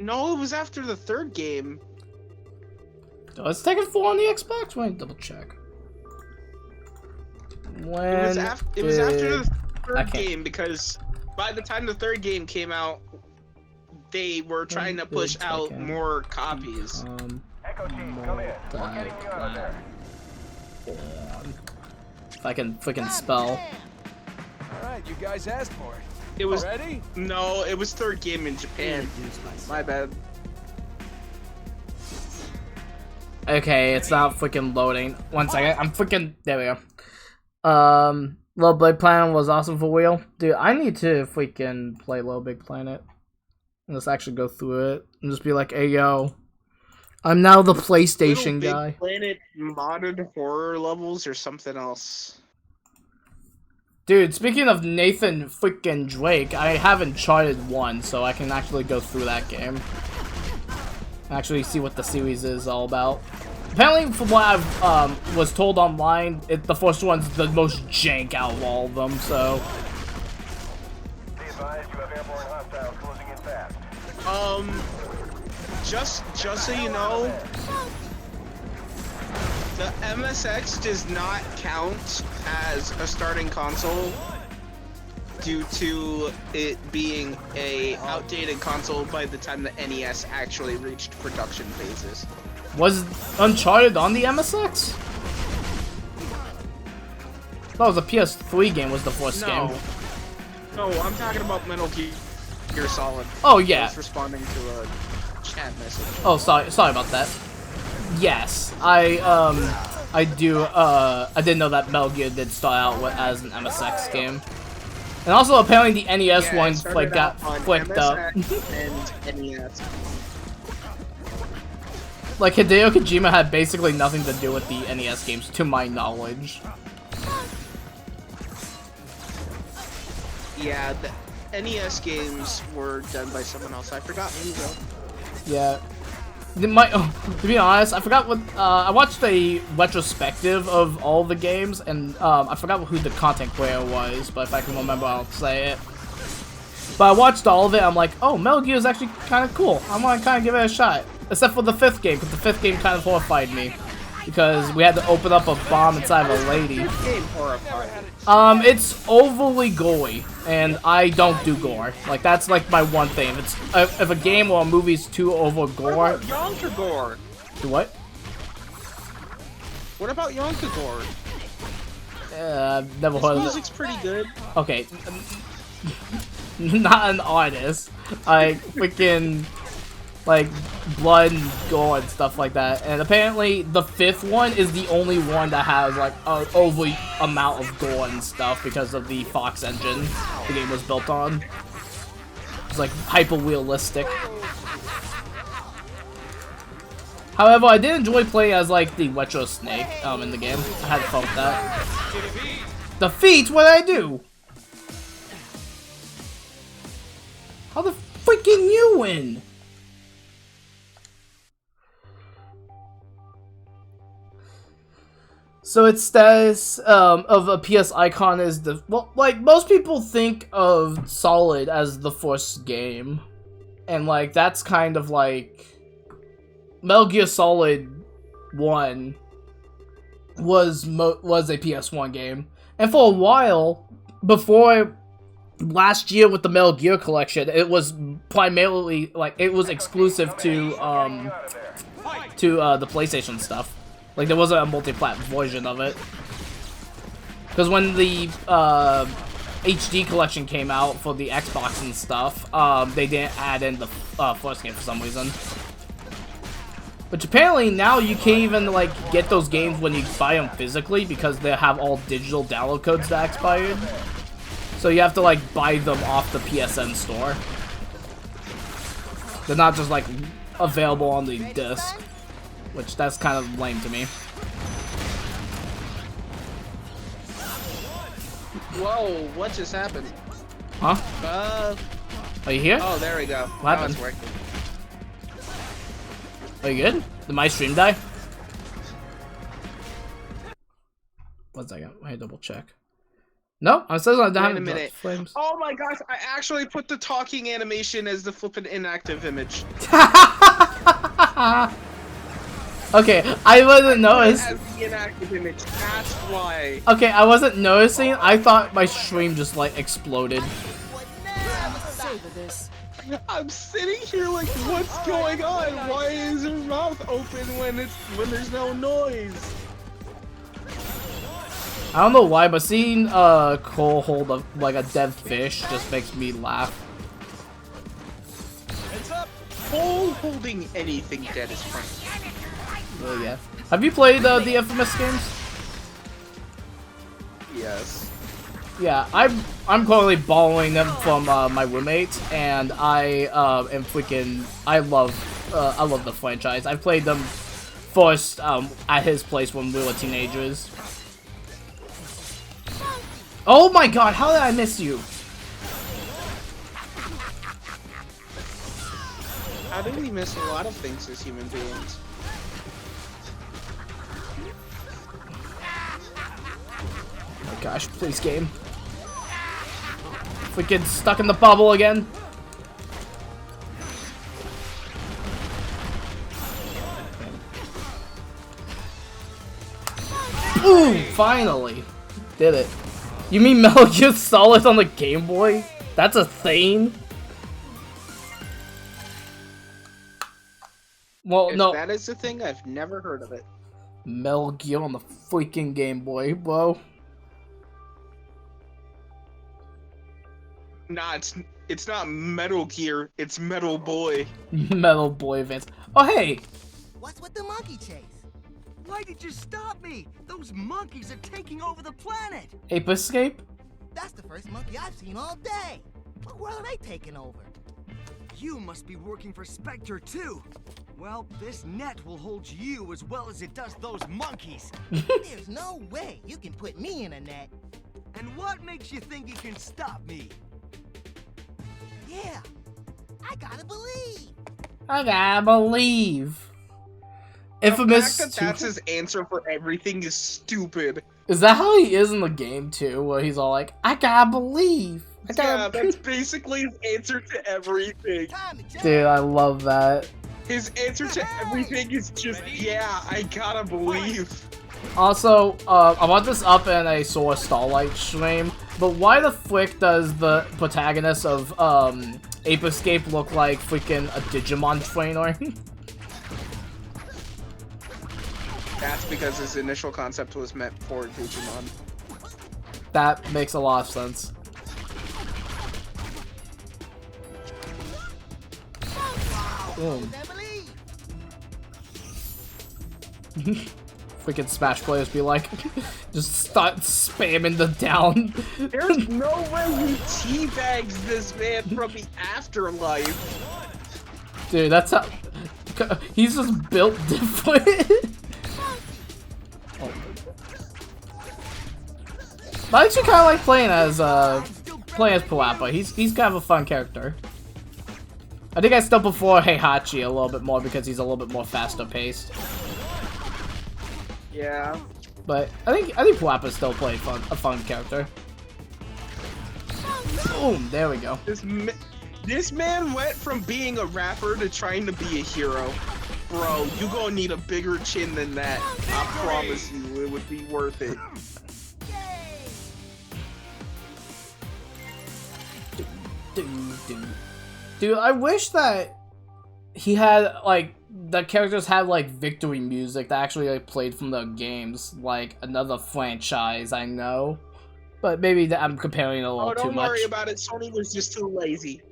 No, it was after the 3rd game. Was Tekken 4 on the Xbox? Let me double check. When It was after the 3rd can't- game because by the time the 3rd game came out, they were trying to push out Tekken more copies. Echo team, come in. We're getting you out of there. If I can freaking spell. Alright, you guys asked for it. It was Ready? no, it was 3rd game in Japan. My bad. Okay, it's not freaking loading. One second, I'm freaking. There we go. Little Big Planet was awesome for real. Dude, I need to freaking play Little Big Planet. And just actually go through it. And just be like, hey yo. I'm now the PlayStation Little guy. Big Planet modded horror levels or something else. Dude, speaking of Nathan freaking Drake, I have Uncharted 1, so I can actually go through that game. Actually see what the series is all about. Apparently, from what I've was told online, the first one's the most jank out of all of them, so... Be advised, you have airborne hostiles closing in fast. Just so you know, the MSX does not count as a starting console due to it being a outdated console by the time the NES actually reached production phases. Was Uncharted on the MSX? That was a PS3 game, was the first game. No, I'm talking about Metal Gear Solid. Oh, I yeah. was responding to a chat message. Oh, sorry about that. Yes, I didn't know that Metal Gear did start out as an MSX game. And also, apparently the NES Yeah, one it started like got out on flicked up. MSX and NES. Like Hideo Kojima had basically nothing to do with the NES games, to my knowledge. Yeah, the NES games were done by someone else. I forgot who though. Yeah. To be honest, I forgot what, I watched a retrospective of all the games, and, I forgot who the content creator was, but if I can remember, I'll say it. But I watched all of it, I'm like, oh, Metal Gear is actually kind of cool. I want to kind of give it a shot. Except for the 5th game, because the 5th game kind of horrified me. Because we had to open up a bomb inside of a lady. Game horrified. It's overly gory, and I don't do gore. Like, that's like my one thing. If a game or a movie's too over gore... What about Yonkagore? Do what? What about Yonkagore? I've never heard of it. Music's pretty good. Okay. not an artist. Like freaking like blood and gore and stuff like that. And apparently the 5th one is the only one that has like an over amount of gore and stuff because of the Fox engine the game was built on. It's like hyper realistic. However, I did enjoy playing as like the retro snake in the game. I had fun with that. Defeat? What did I do? How the freaking you win? So its status of a PS icon is the like most people think of Solid as the first game, and like that's kind of like Metal Gear Solid 1 was a PS1 game, and for a while before last year with the Metal Gear collection, it was primarily like it was exclusive to the PlayStation stuff. Like there wasn't a multi-plat version of it, because when the HD collection came out for the Xbox and stuff, they didn't add in the first game for some reason. Which apparently now you can't even like get those games when you buy them physically because they have all digital download codes that expired. So you have to like buy them off the PSN store. They're not just like available on the disc, which that's kind of lame to me. Whoa, what just happened? Huh? Are you here? Oh, there we go. What Now it's happened? working. Are you good? Did my stream die? 1 second. Let me double check. No, I says I Wait a haven't minute. flames. Oh my gosh, I actually put the talking animation as the flippin' inactive image. Okay, I wasn't noticing. As the inactive image, that's why. Okay, I wasn't noticing. I thought my stream just like exploded. Savor this. I'm sitting here like, what's going on? Why is her mouth open when there's no noise? I don't know why, but seeing Cole hold like a dead fish just makes me laugh. Heads up! Cole holding anything dead is funny. Oh yeah. Have you played the Infamous games? Yes. Yeah, I'm currently borrowing them from my roommate, and I love the franchise. I played them first at his place when we were teenagers. Oh my god, how did I miss you? How do we miss a lot of things as human beings? Oh my gosh, please game. Freaking stuck in the bubble again. Ooh, finally. Did it. You mean Metal Gear Solid on the Game Boy? That's a thing? Well, If no. that is the thing, I've never heard of it. Metal Gear on the freaking Game Boy, bro. Nah, it's not Metal Gear, it's Metal Boy. Metal Boy Advance. Oh, hey! What's with the monkey chase? Why did you stop me? Those monkeys are taking over the planet. Ape Escape? That's the first monkey I've seen all day. What world are they taking over? You must be working for Spectre too. Well, this net will hold you as well as it does those monkeys. There's no way you can put me in a net. And what makes you think you can stop me? Yeah, I gotta believe. I gotta believe. Infamous. The fact that that's his answer for everything is stupid. Is that how he is in the game too? Where he's all like, I gotta believe. Yeah, that's basically his answer to everything. Dude, I love that. His answer to everything is just, yeah, I gotta believe. Also, I want this up in a Sora Starlight stream, but why the frick does the protagonist of Ape Escape look like freaking a Digimon trainer? That's because his initial concept was meant for Digimon. That makes a lot of sense. Boom. Freaking Smash players be like, just start spamming the down. There's no way he teabags this man from the afterlife. Dude, that's how. He's just built different. Oh. I actually kind of like playing as Palapa. He's kind of a fun character. I think I still prefer Heihachi a little bit more because he's a little bit more faster paced. Yeah. But I think Palapa still played a fun character. Boom, there we go. This man went from being a rapper to trying to be a hero. Bro, you gonna need a bigger chin than that. I promise you, it would be worth it. Dude, I wish that he had, like, the characters had, like, victory music that actually, like, played from the games. Like, another franchise, I know. But maybe I'm comparing it a little too much. Oh, don't worry about it. Sony was just too lazy.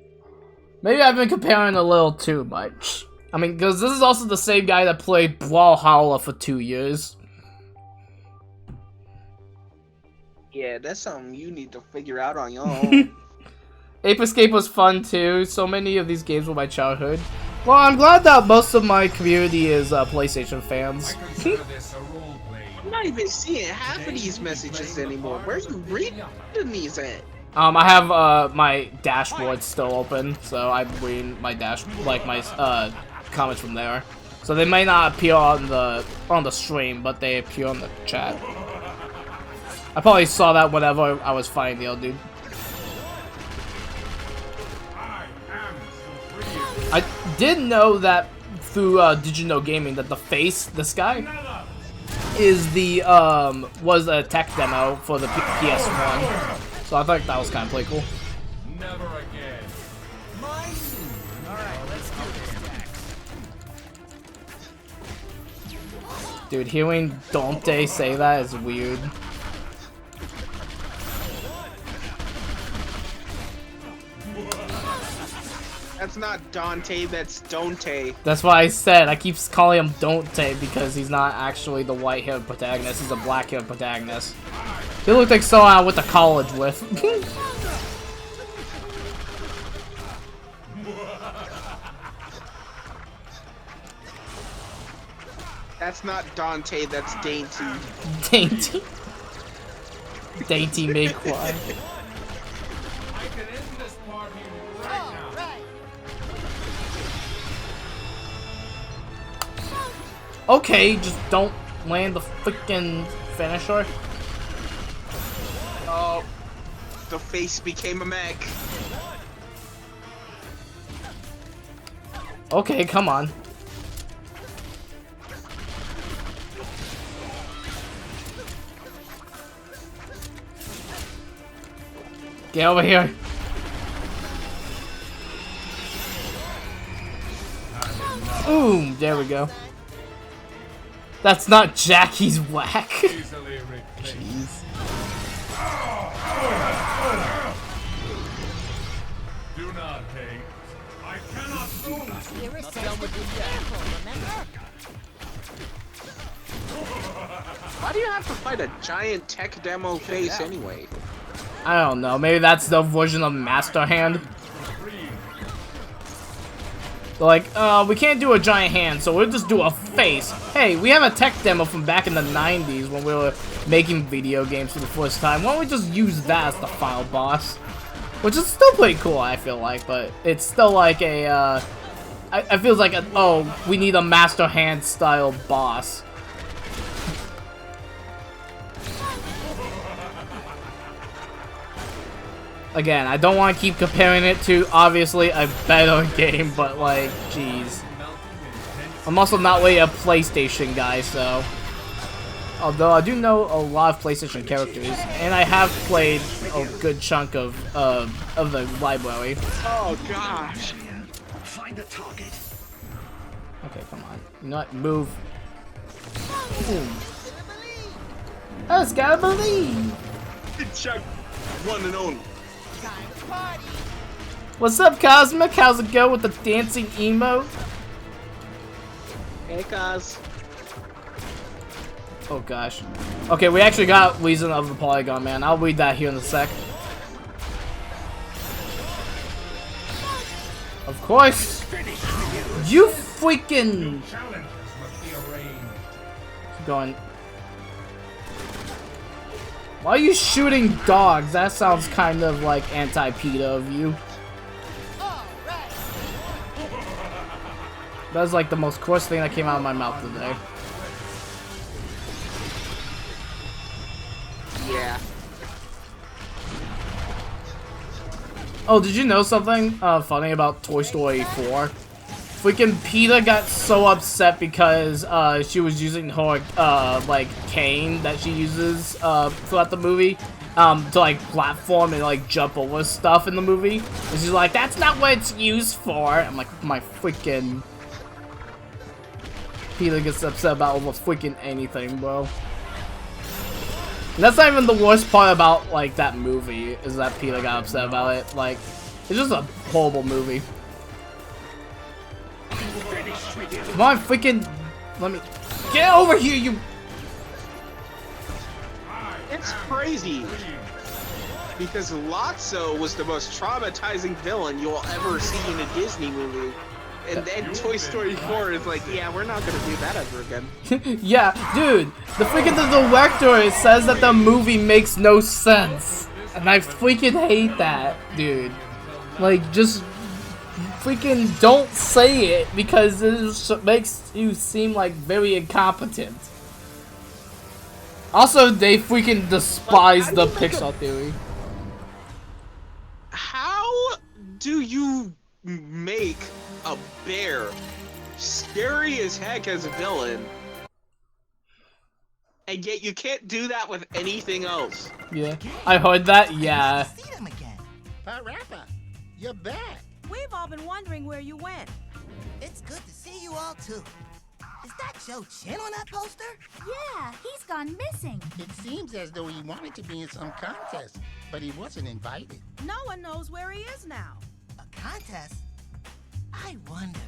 Maybe I've been comparing a little too much. I mean, because this is also the same guy that played Brawlhalla for 2 years. Yeah, that's something you need to figure out on your own. Ape Escape was fun too. So many of these games were my childhood. Well, I'm glad that most of my community is PlayStation fans. I'm not even seeing half of these messages anymore. Where you reading these at? I have my dashboard still open, so I read my comments from there. So they may not appear on the stream, but they appear on the chat. I probably saw that whenever I was fighting the old dude. I did know that through Digino Gaming that the face, this guy, is the was a tech demo for the PS1. So I thought that was kind of pretty cool. Never again. Alright, let's do this, Dude, hearing Dante say that is weird. That's not Dante, that's Dante. That's what I said. I keep calling him Dante because he's not actually the white-haired protagonist. He's a black-haired protagonist. He looked like someone I went to college with. That's not Dante, that's Dainty. Dainty. Dainty Mayquai. I can end this party right now. Okay, just don't land the freaking finisher. Oh, the face became a mech. Okay, come on. Get over here. Boom, there we go. That's not Jackie's whack. Jeez. Do not hate. I cannot move. Not done with you yet. Remember? Why do you have to fight a giant tech demo face anyway? I don't know. Maybe that's the version of Master Hand. They're like, we can't do a giant hand, so we'll just do a face. Hey, we have a tech demo from back in the 90s when we were making video games for the first time. Why don't we just use that as the final boss? Which is still pretty cool, I feel like, but it's still like a, I feel like, oh, we need a Master Hand style boss. Again, I don't want to keep comparing it to, obviously, a better game, but, like, jeez. I'm also not really a PlayStation guy, so... Although I do know a lot of PlayStation characters, and I have played a good chunk of the library. Oh, gosh. Find a target. Okay, come on. You know what? Move. Boom. I just gotta believe! Chuck, one and only. What's up, Cosmic? How's it go with the dancing emote? Hey, cuz. Oh gosh. Okay, we actually got Reason of the Polygon Man. I'll read that here in a sec. Of course. You freaking. Keep going. Why are you shooting dogs? That sounds kind of like anti-PETA of you. That's like the most coarse thing that came out of my mouth today. Yeah. Oh, did you know something funny about Toy Story 4? Freaking PETA got so upset because she was using her like cane that she uses throughout the movie to like platform and like jump over stuff in the movie. And she's like, "That's not what it's used for." I'm like, my freaking PETA gets upset about almost freaking anything, bro. And that's not even the worst part about like that movie, is that PETA got upset about it. Like, it's just a horrible movie. Come on, freaking, let me get over here, you. It's crazy because Lotso was the most traumatizing villain you'll ever see in a Disney movie. And then Toy Story 4 is like, yeah, we're not gonna do that ever again. Yeah, dude, the freaking director says that the movie makes no sense. And I freaking hate that, dude. Like, just freaking don't say it because it makes you seem like very incompetent. Also, they freaking despise the Pixar theory. How do you make a bear scary as heck as a villain, and yet you can't do that with anything else? Yeah, I heard that. Yeah. See them again. Parappa, you're back. We've all been wondering where you went. It's good to see you all too. Is that Joe Chin on that poster? Yeah, he's gone missing. It seems as though he wanted to be in some contest, but he wasn't invited. No one knows where he is now. A contest? I wonder.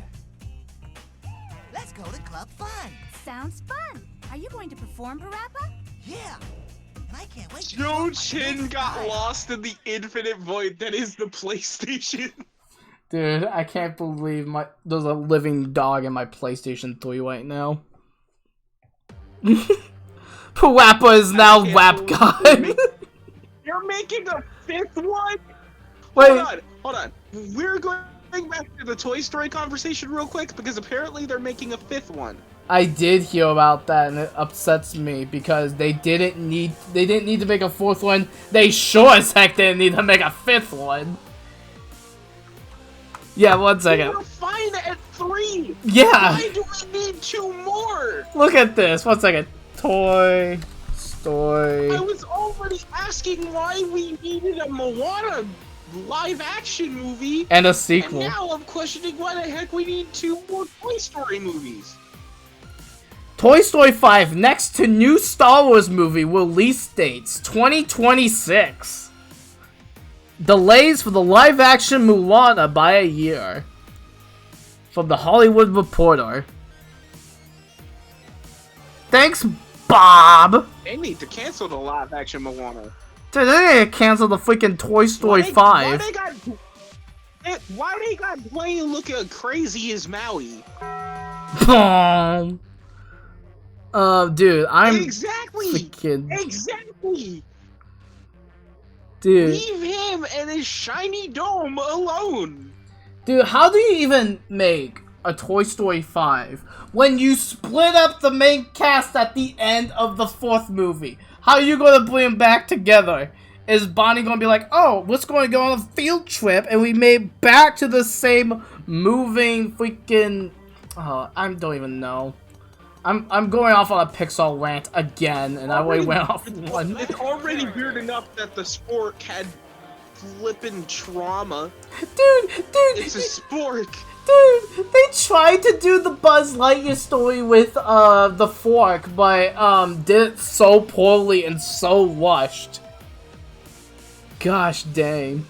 Let's go to Club Fun. Sounds fun. Are you going to perform, Parappa? Yeah. And I can't wait to Joe Chin got lost in the infinite void that is the PlayStation. Dude, I can't believe there's a living dog in my PlayStation 3 right now. Parappa is now Rap God. You're making a fifth one? Wait. Hold on. We're going back to the Toy Story conversation real quick because apparently they're making a fifth one. I did hear about that and it upsets me because they didn't need to make a fourth one. They sure as heck didn't need to make a fifth one. Yeah, 1 second. We're fine at 3. Yeah. Why do we need 2 more? Look at this. 1 second. Toy Story. I was already asking why we needed a Moana live-action movie. And a sequel. And now I'm questioning why the heck we need 2 more Toy Story movies. Toy Story 5 next to new Star Wars movie release dates 2026. Delays for the live-action Moana by a year. From the Hollywood Reporter. Thanks, Bob. They need to cancel the live-action Moana. Dude, they need to cancel the freaking Toy Story 5. Why they got Blaine looking crazy as Maui? Dude, I'm exactly. Exactly. Dude. Leave him and his shiny dome alone. Dude, how do you even make a Toy Story 5 when you split up the main cast at the end of the 4th movie? How are you gonna bring them back together? Is Bonnie gonna be like, oh, let's go on a field trip and we made back to the same moving freaking... Oh, I don't even know. I'm going off on a Pixar rant again, and I already went off one. It's already weird enough that the sport had flippin' trauma. Dude! It's a sport! Dude, they tried to do the Buzz Lightyear story with, the fork, but, did it so poorly and so rushed. Gosh dang.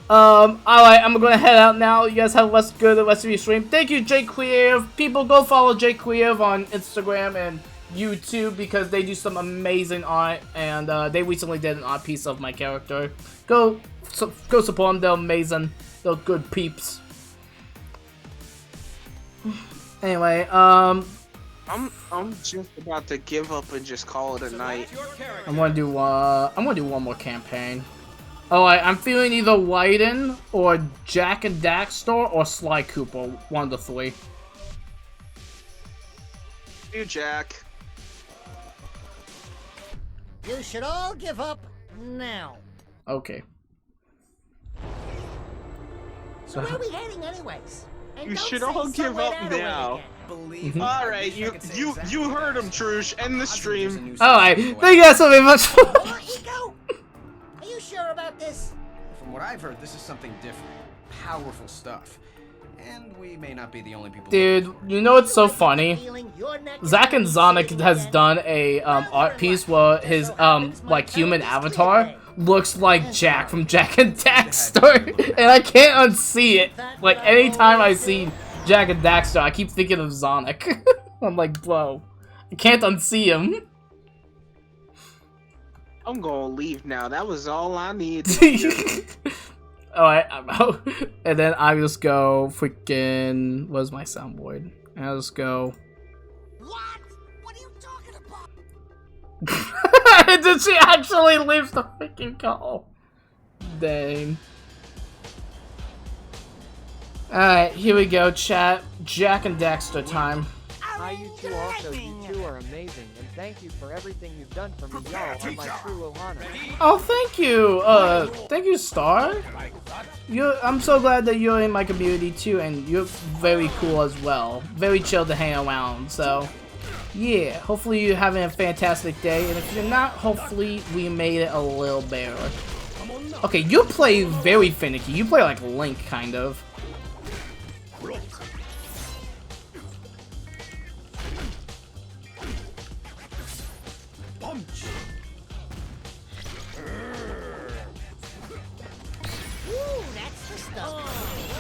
Alright, I'm gonna head out now. You guys have a good rest of your stream. Thank you, Jake Creative. People, go follow Jake Creative on Instagram and YouTube because they do some amazing art, and they recently did an art piece of my character. Go support them. They're amazing. They're good peeps. Anyway, I'm just about to give up and just call it a night. I'm gonna do one more campaign. Alright, I'm feeling either Wyden or Jack and Daxter or Sly Cooper, one of the three. You, Jack. You should all give up now. Okay. So where are we heading anyways? And You don't should say all give somewhere up that away now. again. Believe All right, you heard him, Trouge. End the stream. Alright, thank you guys so very much. Hold on, Ego. Are you sure about this? From what I've heard, this is something different. Powerful stuff. And we may not be the only people. Dude, you know what's so funny? Zack and Sonic has done a art piece where his like human avatar looks like Jack from Jack and Daxter, and I can't unsee it. Like anytime I see Jack and Daxter, I keep thinking of Sonic. I'm like, bro, I can't unsee him. I'm gonna leave now. That was all I need. Alright, I'm out. And then I just go freaking. Where's my soundboard? I'll just go. What? What are you talking about? Did she actually leave the freaking call? Dang. Alright, here we go, chat. Jack and Daxter time. Hi, you two also. You two are amazing, and thank you for everything you've done for me, y'all, on my true Ohana. Oh, thank you. Thank you, Star. I'm so glad that you're in my community too, and you're very cool as well. Very chill to hang around. So, yeah. Hopefully you're having a fantastic day, and if you're not, hopefully we made it a little better. Okay, you play very finicky. You play like Link, kind of.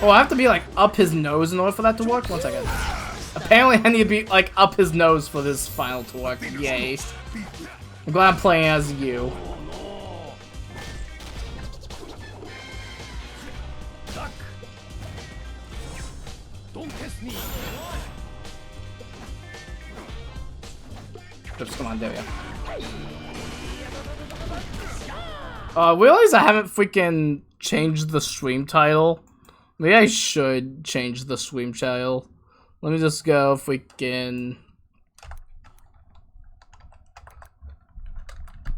Oh, I have to be like up his nose in order for that to work? One second. Apparently I need to be like up his nose for this final to work. Yay. I'm glad I'm playing as you. Oops, come on, there we go. I realize I haven't freaking changed the stream title. Maybe I should change the stream title. Let me just go freaking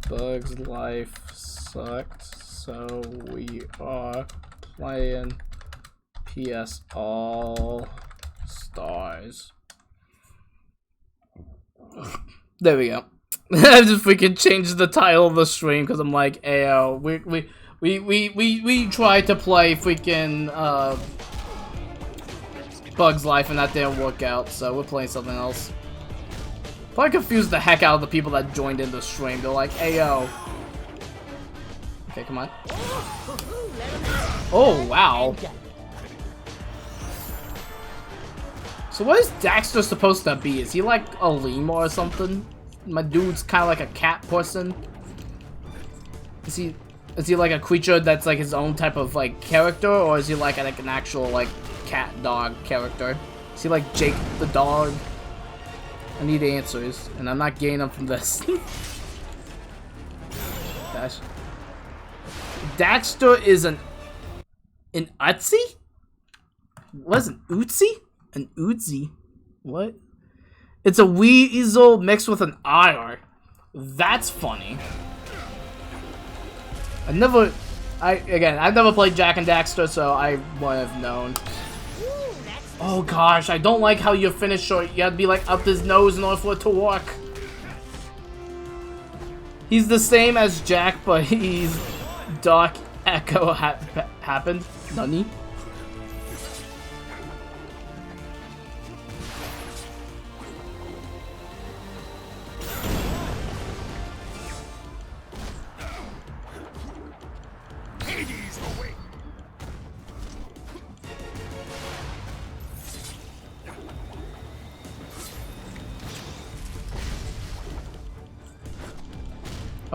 Bug's Life sucked, so we are playing PS All Stars. There we go. I just freaking changed the title of the stream because I'm like, ayo, we tried to play freaking Bug's Life and that didn't work out, so we're playing something else. Probably confused the heck out of the people that joined in the stream. They're like, ayo. Okay, come on. Oh, wow. So what is Daxter supposed to be? Is he like a lemur or something? My dude's kind of like a cat person. Is he like a creature that's like his own type of like character, or is he like an actual like cat dog character? Is he like Jake the dog? I need answers, and I'm not getting them from this. Gosh. Daxter is an Utzi? What is an Utzi? An Uzi? What? It's a weasel mixed with an otter. That's funny. I've never played Jack and Daxter, so I would have known. Oh gosh, I don't like how you finish short. You have to be like up his nose in order for it to work. He's the same as Jack, but he's Dark Echo happened. Nani?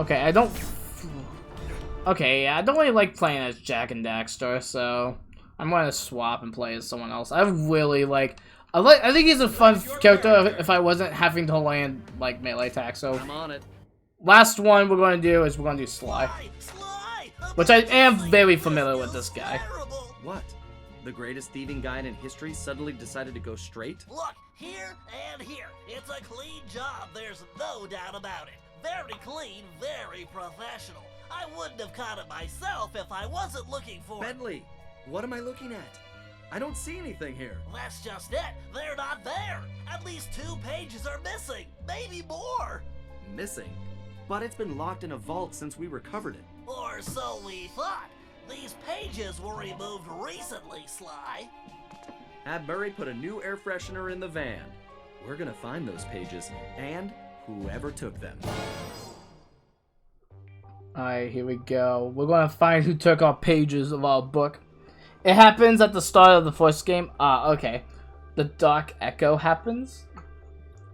Okay, I don't... Okay, yeah, I don't really like playing as Jak and Daxter, so I'm gonna swap and play as someone else. I really like... I think he's a fun character if I wasn't having to land, like, melee attack, so... I'm on it. Last one we're gonna do is we're gonna do Sly. Which I am very familiar with this guy. What? The greatest thieving guide in history suddenly decided to go straight? Look, here and here. It's a clean job, there's no doubt about it. Very clean, very professional. I wouldn't have caught it myself if I wasn't looking for it. Bentley, what am I looking at? I don't see anything here. That's just it. They're not there. At least 2 pages are missing. Maybe more. Missing? But it's been locked in a vault since we recovered it. Or so we thought. These pages were removed recently, Sly. Had Murray put a new air freshener in the van. We're gonna find those pages, and whoever took them. Alright, here we go. We're gonna find who took our pages of our book. It happens at the start of the first game. Okay. The Dark Echo happens?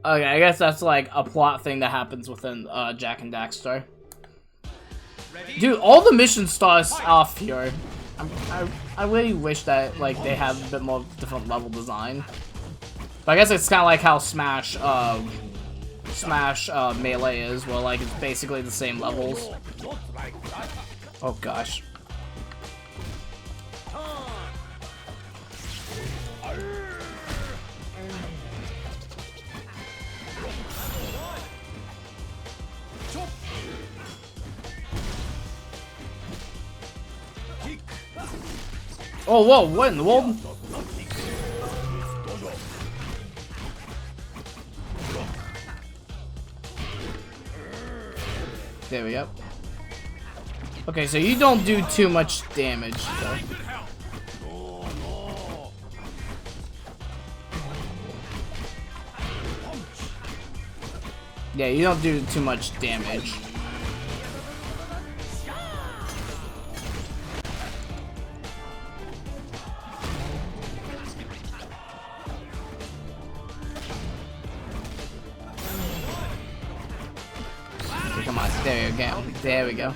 Okay, I guess that's like a plot thing that happens within Jak and Daxter. Dude, all the missions start off here. I really wish that like they have a bit more different level design. But I guess it's kind of like how Smash Melee is, where like it's basically the same levels. Oh gosh. Oh, whoa, what in the world? There we go. Okay, so you don't do too much damage, though. Yeah, you don't do too much damage. Come on, there you go. There we go.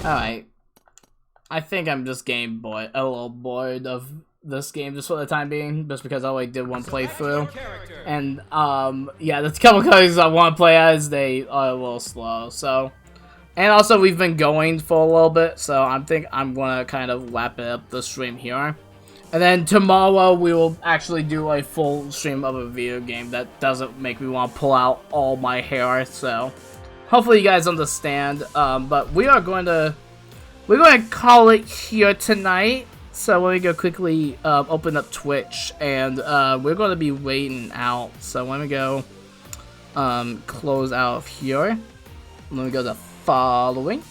Alright. I think I'm just getting bored, a little bored of this game just for the time being, just because I only did one playthrough. And, yeah, the couple characters I want to play as, they are a little slow, so. And also, we've been going for a little bit, so I think I'm gonna kind of wrap it up the stream here. And then tomorrow we will actually do a full stream of a video game that doesn't make me want to pull out all my hair. So hopefully you guys understand. But we're going to call it here tonight. So let me go quickly open up Twitch, and we're going to be waiting out. So let me go close out of here. Let me go to following.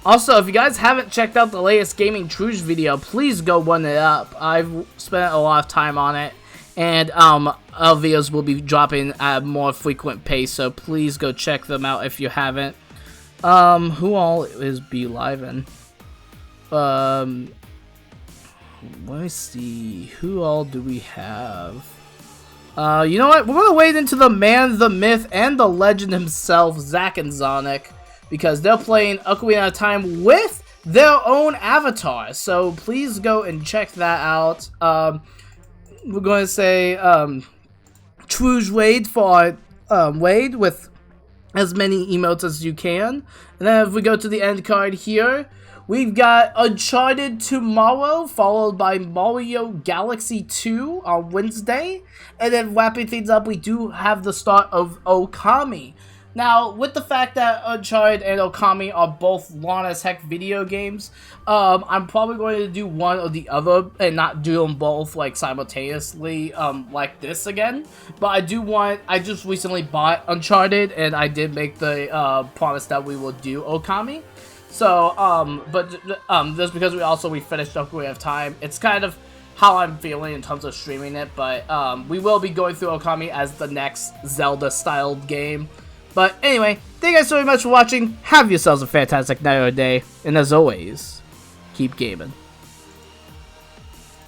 Also, if you guys haven't checked out the latest Gaming Trouge video, please go run it up. I've spent a lot of time on it, and our videos will be dropping at a more frequent pace, so please go check them out if you haven't. Who all is be living? Let me see. Who all do we have? You know what? We're gonna wait into the man, the myth, and the legend himself, Zack and Sonic, because they're playing Ocarina of Time with their own avatar. So please go and check that out. We're going to say Trouge Wade for Wade with as many emotes as you can. And then if we go to the end card here, we've got Uncharted tomorrow, followed by Mario Galaxy 2 on Wednesday. And then wrapping things up, we do have the start of Okami. Now, with the fact that Uncharted and Okami are both long as heck video games, I'm probably going to do one or the other and not do them both like simultaneously like this again. But I just recently bought Uncharted, and I did make the promise that we will do Okami. So, just because we finished Ocarina of Time, it's kind of how I'm feeling in terms of streaming it. But we will be going through Okami as the next Zelda-styled game. But anyway, thank you guys so very much for watching. Have yourselves a fantastic night or day. And as always, keep gaming.